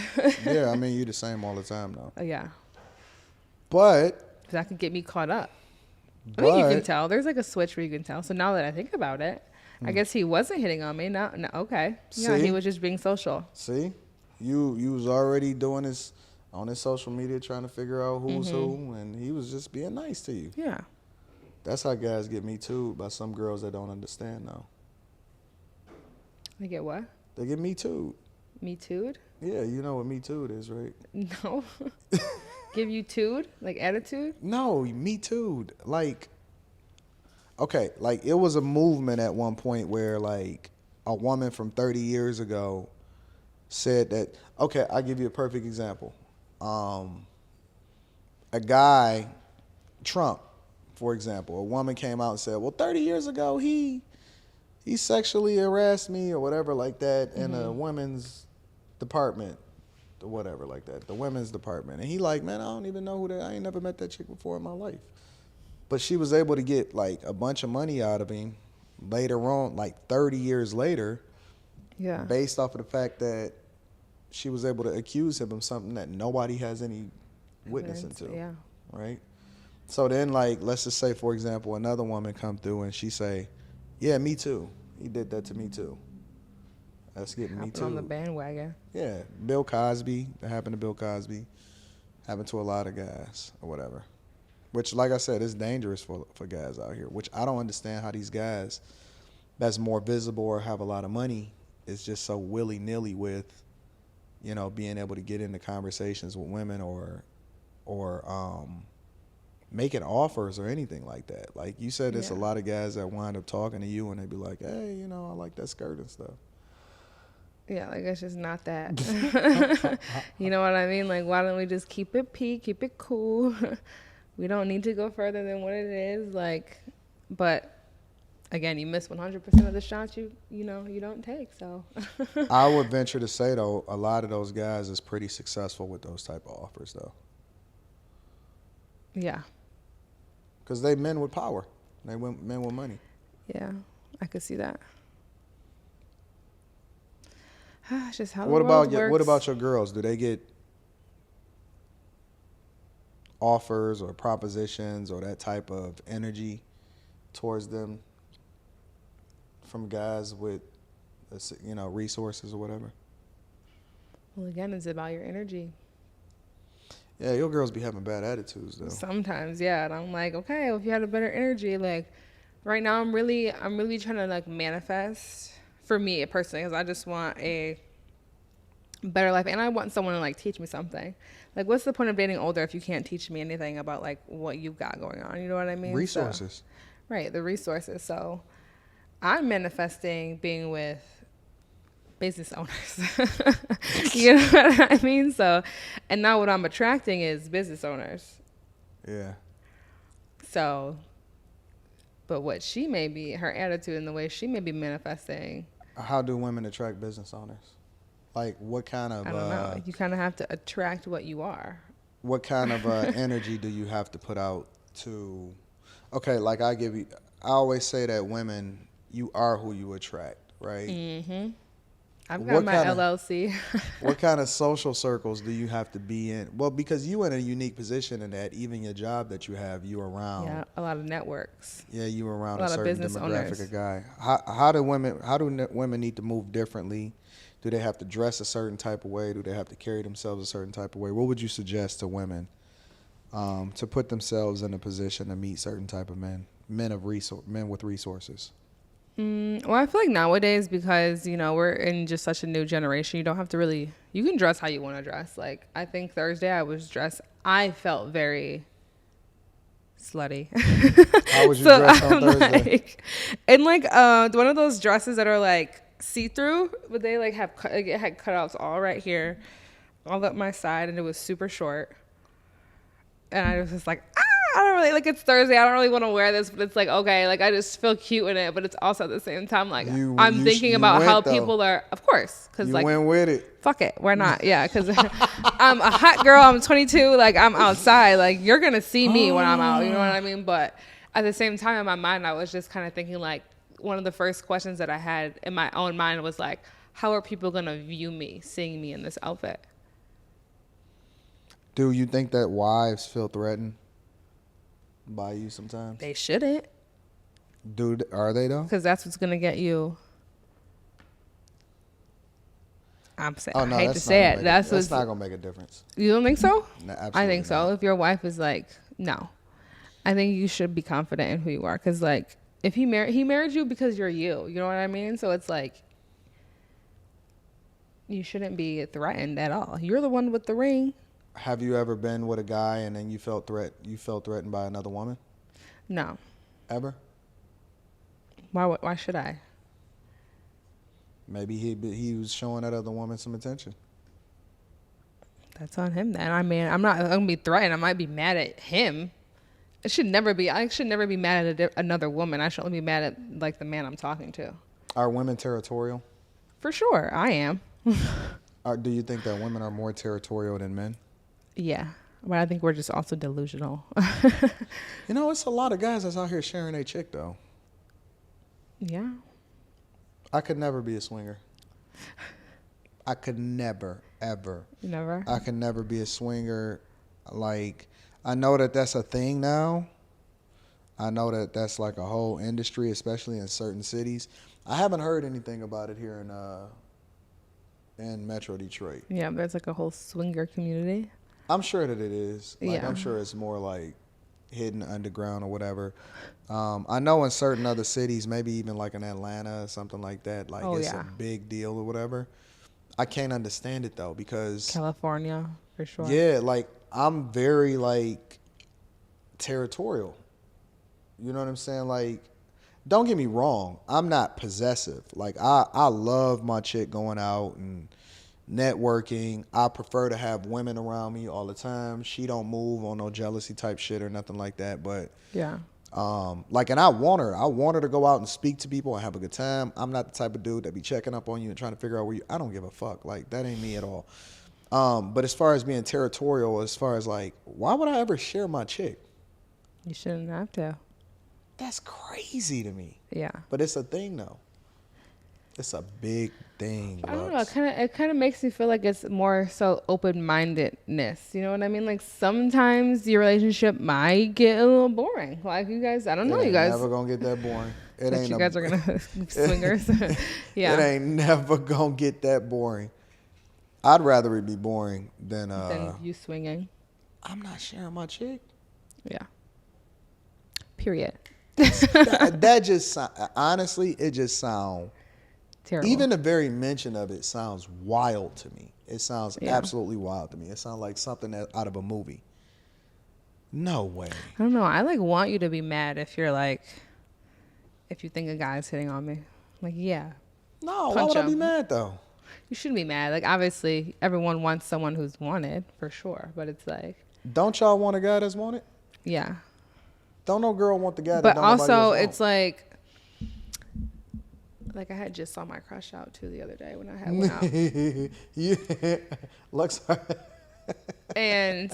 Yeah, I mean you the same all the time though. Yeah. But 'Cause that could get me caught up. I think you can but tell. There's like a switch where you can tell. So now that I think about it, I guess he wasn't hitting on me. No, okay. Yeah, See? he was just being social. see, you was already doing this on his social media trying to figure out who's who, and he was just being nice to you. Yeah. That's how guys get me too by some girls that don't understand though. I get what? They get me too. Me too'd? Yeah, you know what me too is, right? No. Give you too'd? Like attitude? No, me too. Like, okay, like it was a movement at one point where like a woman from 30 years ago said that. Okay, I'll give you a perfect example. A guy, Trump, for example, a woman came out and said, "Well, 30 years ago he sexually harassed me or whatever like that in a women's department." Or whatever like that, the women's department. And he like, man, I don't even know who that, I ain't never met that chick before in my life. But she was able to get like a bunch of money out of him later on, like 30 years later, Yeah. based off of the fact that she was able to accuse him of something that nobody has any witness Evidence, into. Yeah. Right? So then like, let's just say, for example, another woman come through and she say, yeah, me too. He did that to me too. That's getting me Hopping too. on the bandwagon. Yeah, Bill Cosby. That happened to Bill Cosby. Happened to a lot of guys or whatever. Which, like I said, is dangerous for guys out here. Which I don't understand how these guys that's more visible or have a lot of money is just so willy-nilly with, being able to get into conversations with women or making offers or anything like that. Like you said, there's a lot of guys that wind up talking to you and they be like, hey, I like that skirt and stuff. Yeah, like it's just not that. You know what I mean? Like, why don't we just keep it keep it cool? We don't need to go further than what it is. Like, but again, you miss 100% of the shots you don't take. So I would venture to say though, a lot of those guys is pretty successful with those type of offers though. Yeah. Because they men with power. They men with money. Yeah, I could see that. It's just how What the world about works. what about your girls? Do they get offers or propositions or that type of energy towards them from guys with, resources or whatever? Well, again, it's about your energy. Yeah, your girls be having bad attitudes though. Sometimes, yeah. And I'm like, okay, well, if you had a better energy, like right now, I'm really trying to like manifest for me personally, because I just want a better life, and I want someone to like teach me something. Like, what's the point of dating older if you can't teach me anything about like what you've got going on? You know what I mean? Resources. So, right, the resources. So I'm manifesting being with business owners. You know what I mean? So, and now what I'm attracting is business owners. Yeah. So, but what she may be, her attitude and the way she may be manifesting. How do women attract business owners? Like, what kind of... I don't know. You kind of have to attract what you are. What kind of energy do you have to put out to... Okay, like I always say that women, you are who you attract, right? Mm-hmm. I've got my LLC. What kind of social circles do you have to be in? Well, because you in a unique position in that even your job that you have, you around. Yeah, a lot of networks. Yeah, you around a certain business demographic owners. of guy. How do women need to move differently? Do they have to dress a certain type of way? Do they have to carry themselves a certain type of way? What would you suggest to women to put themselves in a position to meet certain type of men with resources? Well, I feel like nowadays, because, we're in just such a new generation, you don't have to really, you can dress how you want to dress. Like, I think Thursday I felt very slutty. How was you dressed on Thursday? In one of those dresses that are like see-through, but they like it had cutouts all right here, all up my side, and it was super short. And I was just like, I don't really, like, it's Thursday, I don't really want to wear this, but it's like, okay, like, I just feel cute in it, but it's also at the same time, like, I'm thinking about how people are, of course, because, like, went with it. Fuck it, why not? Yeah, because I'm a hot girl, I'm 22, like, I'm outside, like, you're going to see me when I'm out, you know what I mean? But at the same time, in my mind, I was just kind of thinking, like, one of the first questions that I had in my own mind was, like, how are people going to view me, seeing me in this outfit? Do you think that wives feel threatened by you sometimes? They shouldn't. Are they though? Because that's what's gonna get you. I'm saying, I hate to say it. That's not gonna make a difference. You don't think so? No, absolutely I think so. not. If your wife is like, no, I think you should be confident in who you are. Because like, if he married you because you're you. You know what I mean? So it's like, you shouldn't be threatened at all. You're the one with the ring. Have you ever been with a guy and then you felt threatened by another woman? No. Ever? Why should I? Maybe he was showing that other woman some attention. That's on him then. I mean, I'm not gonna be threatened. I might be mad at him. I should never be mad at another woman. I should only be mad at like the man I'm talking to. Are women territorial? For sure, I am. Do you think that women are more territorial than men? Yeah, but I think we're just also delusional. It's a lot of guys that's out here sharing a chick, though. Yeah. I could never be a swinger. I could never, ever. Never? I could never be a swinger. Like, I know that that's a thing now. I know that that's like a whole industry, especially in certain cities. I haven't heard anything about it here in Metro Detroit. Yeah, there's like a whole swinger community. I'm sure that it is. Like, Yeah. I'm sure it's more like hidden underground or whatever. I know in certain other cities, maybe even like in Atlanta or something like that, like it's a big deal or whatever. I can't understand it though, because California, for sure. yeah, like I'm very like territorial. You know what I'm saying? Like, don't get me wrong, I'm not possessive. Like I love my chick going out and networking. I prefer to have women around me all the time. She don't move on no jealousy type shit or nothing like that. But yeah, like, and I want her to go out and speak to people and have a good time. I'm not the type of dude that be checking up on you and trying to figure out where you. I don't give a fuck. Like, that ain't me at all. But as far as being territorial, as far as like, why would I ever share my chick? You shouldn't have to. That's crazy to me. Yeah, but it's a thing though. It's a big thing. I don't know. It kind of makes me feel like it's more so open-mindedness. You know what I mean? Like, sometimes your relationship might get a little boring. Like, you guys, I don't know, you guys. Never gonna get that boring. It ain't. You guys are gonna swingers. Yeah. It ain't never gonna get that boring. I'd rather it be boring than you swinging. I'm not sharing my chick. Yeah. Period. that just honestly, it just sounds terrible. Even the very mention of it sounds wild to me. It sounds absolutely wild to me. It sounds like something out of a movie. No way. I don't know. I like want you to be mad if you're like, if you think a guy's hitting on me. Like, yeah. No, why would I be mad though? You shouldn't be mad. Like, obviously, everyone wants someone who's wanted, for sure. But it's like, don't y'all want a guy that's wanted? Yeah. Don't no girl want the guy. But that also, it's like I had just saw my crush out too the other day when I had went out. Yeah, Lux. And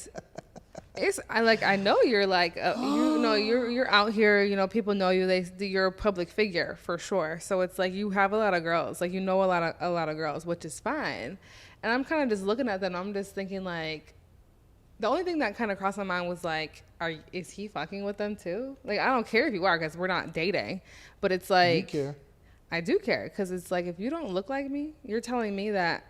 I know you're like you're out here. You know, people know you. You're a public figure for sure. So it's like you have a lot of girls. Like, you know, a lot of girls, which is fine. And I'm kind of just looking at them. I'm just thinking like, the only thing that kind of crossed my mind was like, is he fucking with them too? Like, I don't care if you are, because we're not dating. But it's like, you care. I do care, because it's like, if you don't look like me, you're telling me that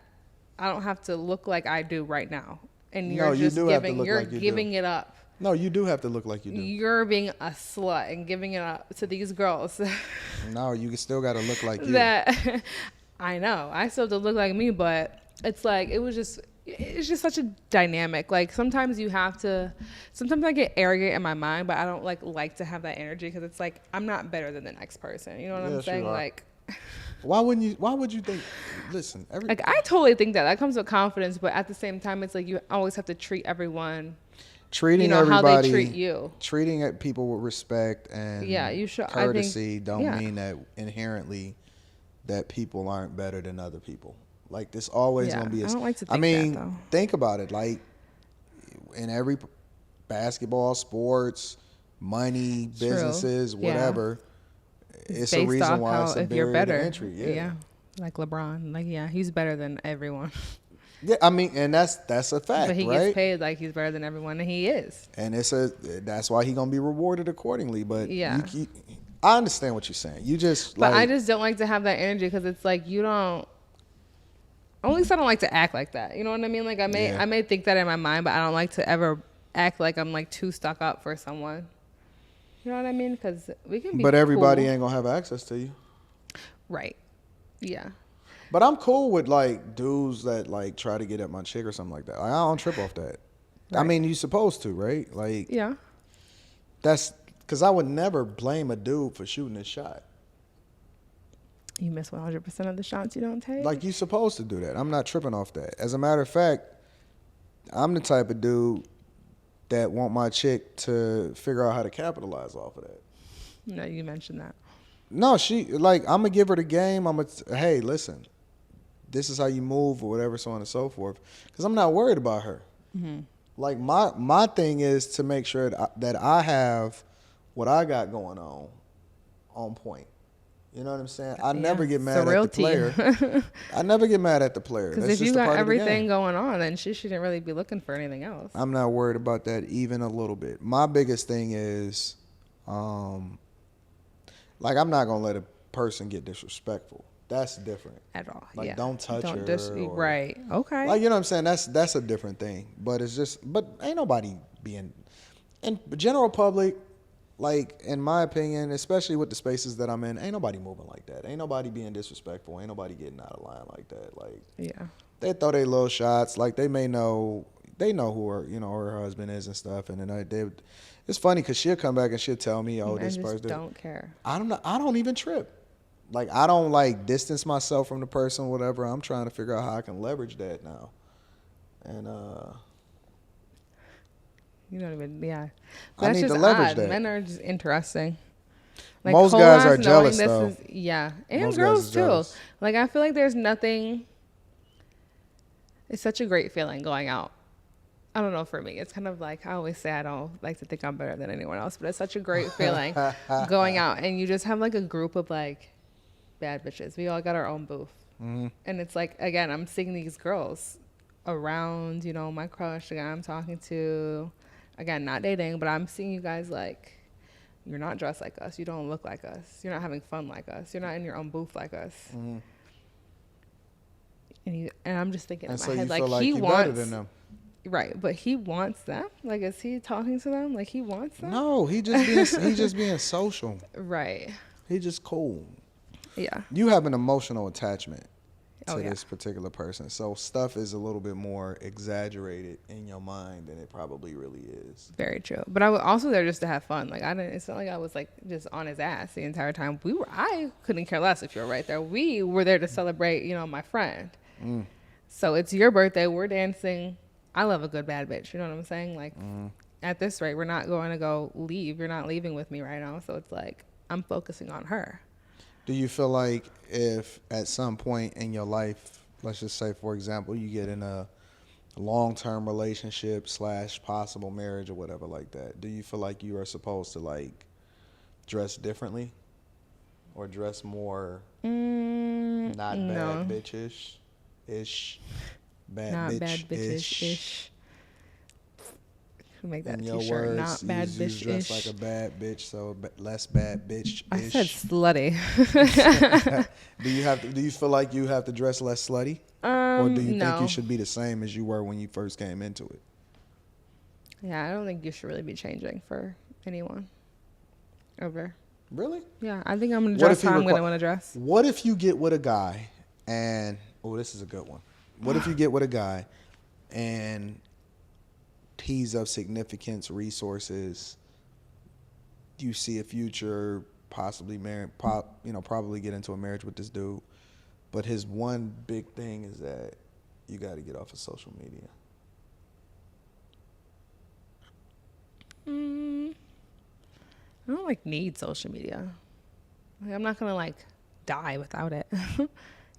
I don't have to look like I do right now, and you're giving it up. No, you do have to look like you do. You're being a slut and giving it up to these girls. No, you still got to look like you. That I know. I still have to look like me, but it's like it's just such a dynamic. Like, sometimes I get arrogant in my mind, but I don't like to have that energy, because it's like, I'm not better than the next person. You know what I'm saying? Like, why would you think? Listen, I totally think that comes with confidence, but at the same time, it's like you always have to treat everyone. Treating everybody, how they treat you. Treating people with respect and courtesy don't mean that inherently that people aren't better than other people. Like, this always gonna be. I don't like to think that, though. Think about it. Like, in every basketball, sports, money, businesses, whatever, it's a reason why it's a barrier to entry. Yeah, like LeBron. Like, he's better than everyone. Yeah, I mean, and that's a fact, but he right? gets paid like he's better than everyone, and he is. And that's why he's gonna be rewarded accordingly. But I understand what you're saying. But I just don't like to have that energy, because it's like, you don't. At least I don't like to act like that. You know what I mean? Like, I may think that in my mind, but I don't like to ever act like I'm like too stuck up for someone. You know what I mean? Because we can be. But everybody ain't gonna have access to you. Right. Yeah. But I'm cool with like dudes that like try to get at my chick or something like that. Like, I don't trip off that. Right. I mean, you're supposed to, right? Like, yeah. That's because I would never blame a dude for shooting his shot. You miss 100% of the shots you don't take. Like, you're supposed to do that. I'm not tripping off that. As a matter of fact, I'm the type of dude that want my chick to figure out how to capitalize off of that. No, you mentioned that. No, I'm gonna give her the game. Hey, listen, this is how you move or whatever, so on and so forth. Because I'm not worried about her. Mm-hmm. Like, my thing is to make sure that I have what I got going on point. You know what I'm saying? I never get mad at the player. I never get mad at the player. Because if you got everything going on, then she shouldn't really be looking for anything else. I'm not worried about that even a little bit. My biggest thing is, I'm not going to let a person get disrespectful. that's different. At all. Like, yeah. don't touch her. Or, right. Okay. Like, you know what I'm saying? That's a different thing. But it's just, but ain't nobody being, in general public, like, in my opinion, especially with the spaces that I'm in, ain't nobody moving like that. Ain't nobody being disrespectful. Ain't nobody getting out of line like that. Like, yeah. They throw their little shots. Like, they know who her, her husband is and stuff. And then it's funny because she'll come back and she'll tell me, oh, this person. Don't care. I don't even trip. Like, I don't, like, distance myself from the person, whatever. I'm trying to figure out how I can leverage that now. And, you don't even, yeah. But I need to leverage that. Men are just interesting. Like, most guys are jealous, though. Yeah. And most girls, too. Jealous. Like, I feel like there's nothing. It's such a great feeling going out. I don't know, for me. It's kind of like, I always say I don't like to think I'm better than anyone else, but it's such a great feeling going out. And you just have, like, a group of, like, bad bitches. We all got our own booth. Mm-hmm. And it's like, again, I'm seeing these girls around, my crush, the guy I'm talking to. Again, not dating, but I'm seeing you guys, like, you're not dressed like us. You don't look like us. You're not having fun like us. You're not in your own booth like us. Mm-hmm. And I'm just thinking in my head, like he wants better than them. Right, but he wants them. Like, is he talking to them? Like, he wants them? No, he just being social. Right. He just cool. Yeah. You have an emotional attachment to this particular person, so stuff is a little bit more exaggerated in your mind than it probably really is. Very true. But I was also there just to have fun. Like, it's not like I was like just on his ass the entire time. I couldn't care less if you're right there. We were there to celebrate, my friend. Mm. So it's your birthday. We're dancing. I love a good bad bitch. You know what I'm saying? Like, at this rate, we're not going to go leave. You're not leaving with me right now. So it's like, I'm focusing on her. Do you feel like if at some point in your life, let's just say, for example, you get in a long-term relationship / possible marriage or whatever like that, do you feel like you are supposed to, like, dress differently or dress more not bad bitches-ish? Not bad bitches-ish. Make that T-shirt. Words, not bad bitch-ish. You dress like a bad bitch, so less bad bitch-ish. I said slutty. Do you feel like you have to dress less slutty? Or do you think you should be the same as you were when you first came into it? Yeah, I don't think you should really be changing for anyone. Ever. Really? Yeah, I think I'm going to dress how I'm going to want to dress. What if you get with a guy and... Oh, this is a good one. What if you get with a guy and... he's of significance, resources, you see a future, possibly marry, probably get into a marriage with this dude, but his one big thing is that you got to get off of social media? I don't need social media. I'm not gonna die without it. You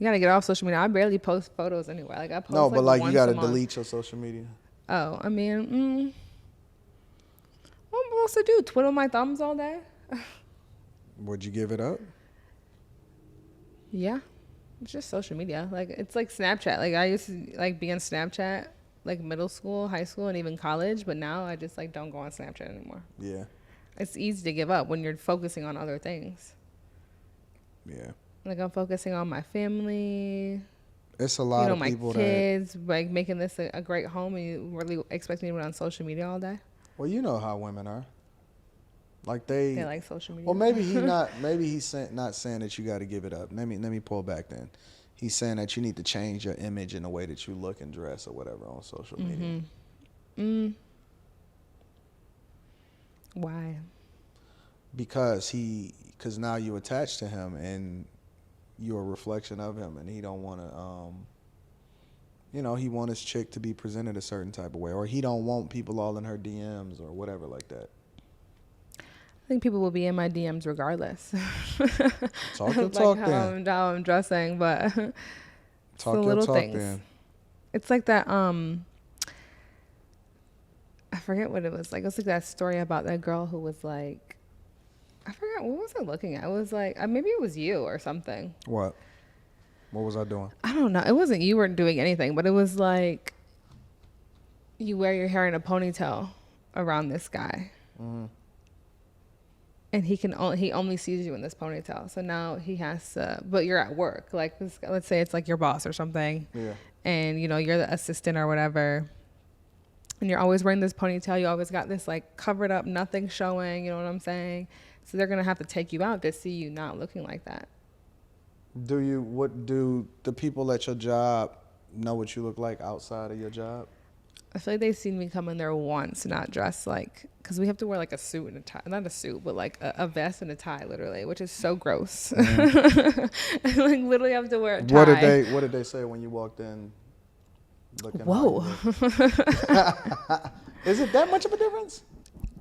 gotta get off social media. I barely post photos anyway. I post no, but you gotta delete your social media. Oh, I mean, what am I supposed to do? Twiddle my thumbs all day? Would you give it up? Yeah. It's just social media. It's like Snapchat. I used to be on Snapchat middle school, high school, and even college, but now I just don't go on Snapchat anymore. Yeah. It's easy to give up when you're focusing on other things. Yeah. I'm focusing on my family. It's a lot of people my kids, making this a great home, and you really expect me to be on social media all day? Well, you know how women are. They like social media. Well, maybe he's not saying that you got to give it up. Let me pull back then. He's saying that you need to change your image in the way that you look and dress or whatever on social media. Why? Because now you attached to him and you're a reflection of him, and he don't want to, he want his chick to be presented a certain type of way, or he don't want people all in her DMs or whatever like that. I think people will be in my DMs regardless. Talk your talk then. How I'm dressing, but talk your little talk things. Then. It's like that. I forget what it was like. It was like that story about that girl who was like, I forgot, what was I looking at? It was maybe it was you or something. What was I doing? I don't know. It wasn't, you weren't doing anything, but it was you wear your hair in a ponytail around this guy. Mm-hmm. and he only sees you in this ponytail. So now he has to, but you're at work. Like, let's say it's like your boss or something. Yeah. And, you know, you're the assistant or whatever. And you're always wearing this ponytail. You always got this, like, covered up, nothing showing. You know what I'm saying? So they're going to have to take you out to see you not looking like that. What do the people at your job know what you look like outside of your job? I feel like they've seen me come in there once, not dressed like, because we have to wear like a suit and a tie, not a suit, but like a vest and a tie, literally, which is so gross. Mm-hmm. Like literally have to wear a tie. What did they say when you walked in? Looking Whoa. Is it that much of a difference?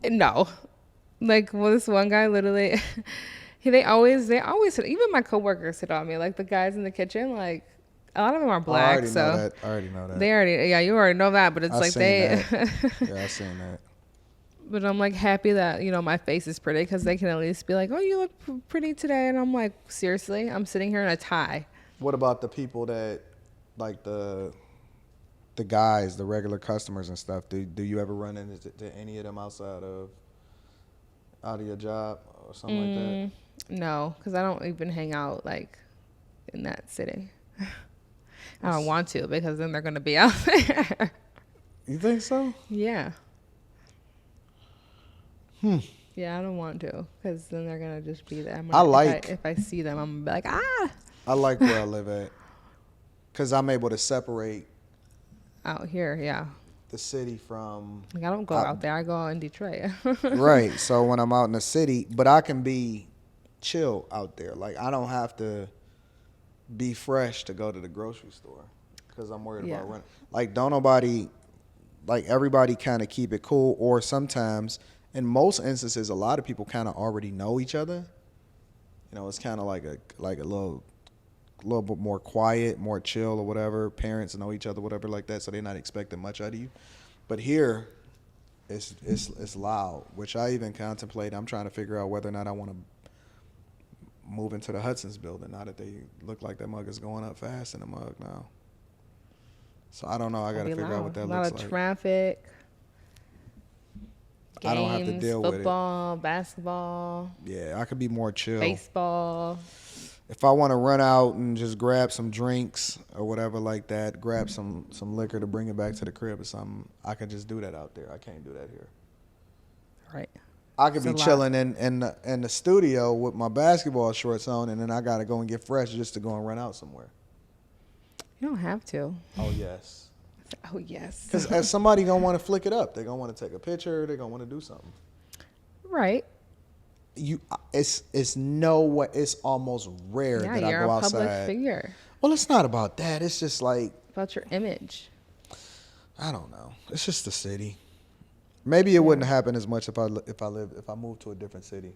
No. Like, well, this one guy literally, they always, even my coworkers hit on me, like the guys in the kitchen, like, a lot of them are black, I already know that. You already know that, but it's like they. Yeah, I seen that. But I'm like happy that, you know, my face is pretty because they can at least be like, oh, you look pretty today. And I'm like, seriously, I'm sitting here in a tie. What about the people that, like the guys, the regular customers and stuff? Do you ever run into any of them outside of your job or something like that? No, because I don't even hang out like in that city. I don't want to because then they're going to be out there. You think so? Yeah. Yeah, I don't want to because then they're going to just be there. If I see them, I'm going to be like, ah. I like where I live at because I'm able to separate. Out here, yeah. The city from. Like I don't go out there. I go out in Detroit. Right. So when I'm out in the city, but I can be chill out there. Like I don't have to be fresh to go to the grocery store because I'm worried about running. Like don't nobody, like everybody kind of keep it cool, or sometimes in most instances a lot of people kind of already know each other. You know, it's kind of like a little bit more quiet, more chill or whatever. Parents know each other, whatever like that, so they're not expecting much out of you. But here it's loud, which I even contemplate. I'm trying to figure out whether or not I want to move into the Hudson's building now that they look like that mug is going up fast in the mug now. So I don't know. I got to figure out what that looks like. A lot of traffic. Games, I don't have to deal with it. Football, basketball. Yeah, I could be more chill. Baseball. If I want to run out and just grab some drinks or whatever like that, grab some liquor to bring it back to the crib or something, I can just do that out there. I can't do that here. Right. I could be chilling in the studio with my basketball shorts on, and then I got to go and get fresh just to go and run out somewhere. You don't have to. Oh, yes. Oh, yes. Because as somebody going to want to flick it up. They're going to want to take a picture. They're going to want to do something. Right. It's almost rare that I go outside. You're a public figure. Well, it's not about that. It's just like about your image. I don't know. It's just the city. Maybe it wouldn't happen as much if I moved to a different city.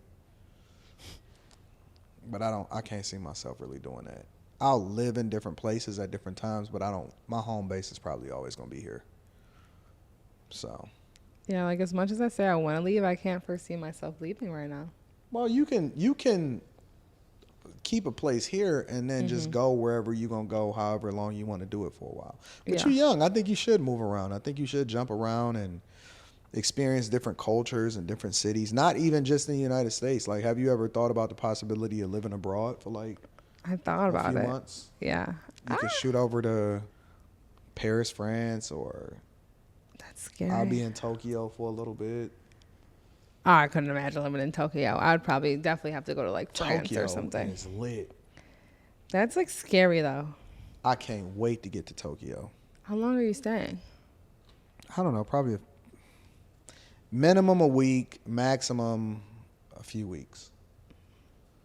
But I can't see myself really doing that. I'll live in different places at different times, but my home base is probably always going to be here. So. Yeah, like as much as I say I want to leave, I can't foresee myself leaving right now. Well, you can keep a place here and then just go wherever you're going to go, however long you want to do it for a while. But you're young. I think you should move around. I think you should jump around and experience different cultures and different cities, not even just in the United States. Like, have you ever thought about the possibility of living abroad for like I thought about a few it. months? Yeah. You could shoot over to Paris, France, or that's scary. I'll be in Tokyo for a little bit. Oh, I couldn't imagine living in Tokyo. I would definitely have to go to like France Tokyo or something. Is lit. That's like scary though. I can't wait to get to Tokyo. How long are you staying? I don't know, probably minimum a week, maximum a few weeks.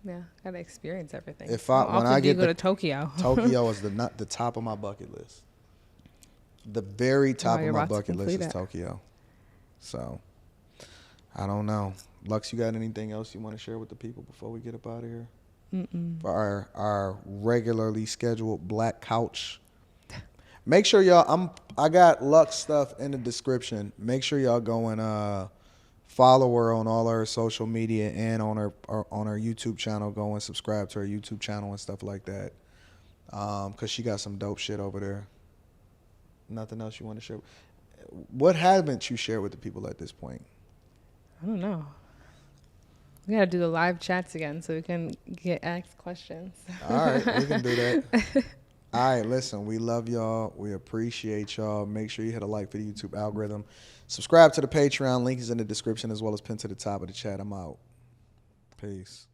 Yeah, gotta experience everything. When I get go to Tokyo. Tokyo is the top of my bucket list. The very top of my bucket list is Tokyo. So, I don't know. Lux, you got anything else you want to share with the people before we get up out of here? For our regularly scheduled Black Couch. Make sure y'all, I got Lux stuff in the description. Make sure y'all go and follow her on all her social media and on her YouTube channel. Go and subscribe to her YouTube channel and stuff like that. Because she got some dope shit over there. Nothing else you want to share? What haven't you shared with the people at this point? I don't know. We gotta do the live chats again so we can get asked questions. All right, we can do that. All right, listen, we love y'all. We appreciate y'all. Make sure you hit a like for the YouTube algorithm. Subscribe to the Patreon. Link is in the description as well as pinned to the top of the chat. I'm out. Peace.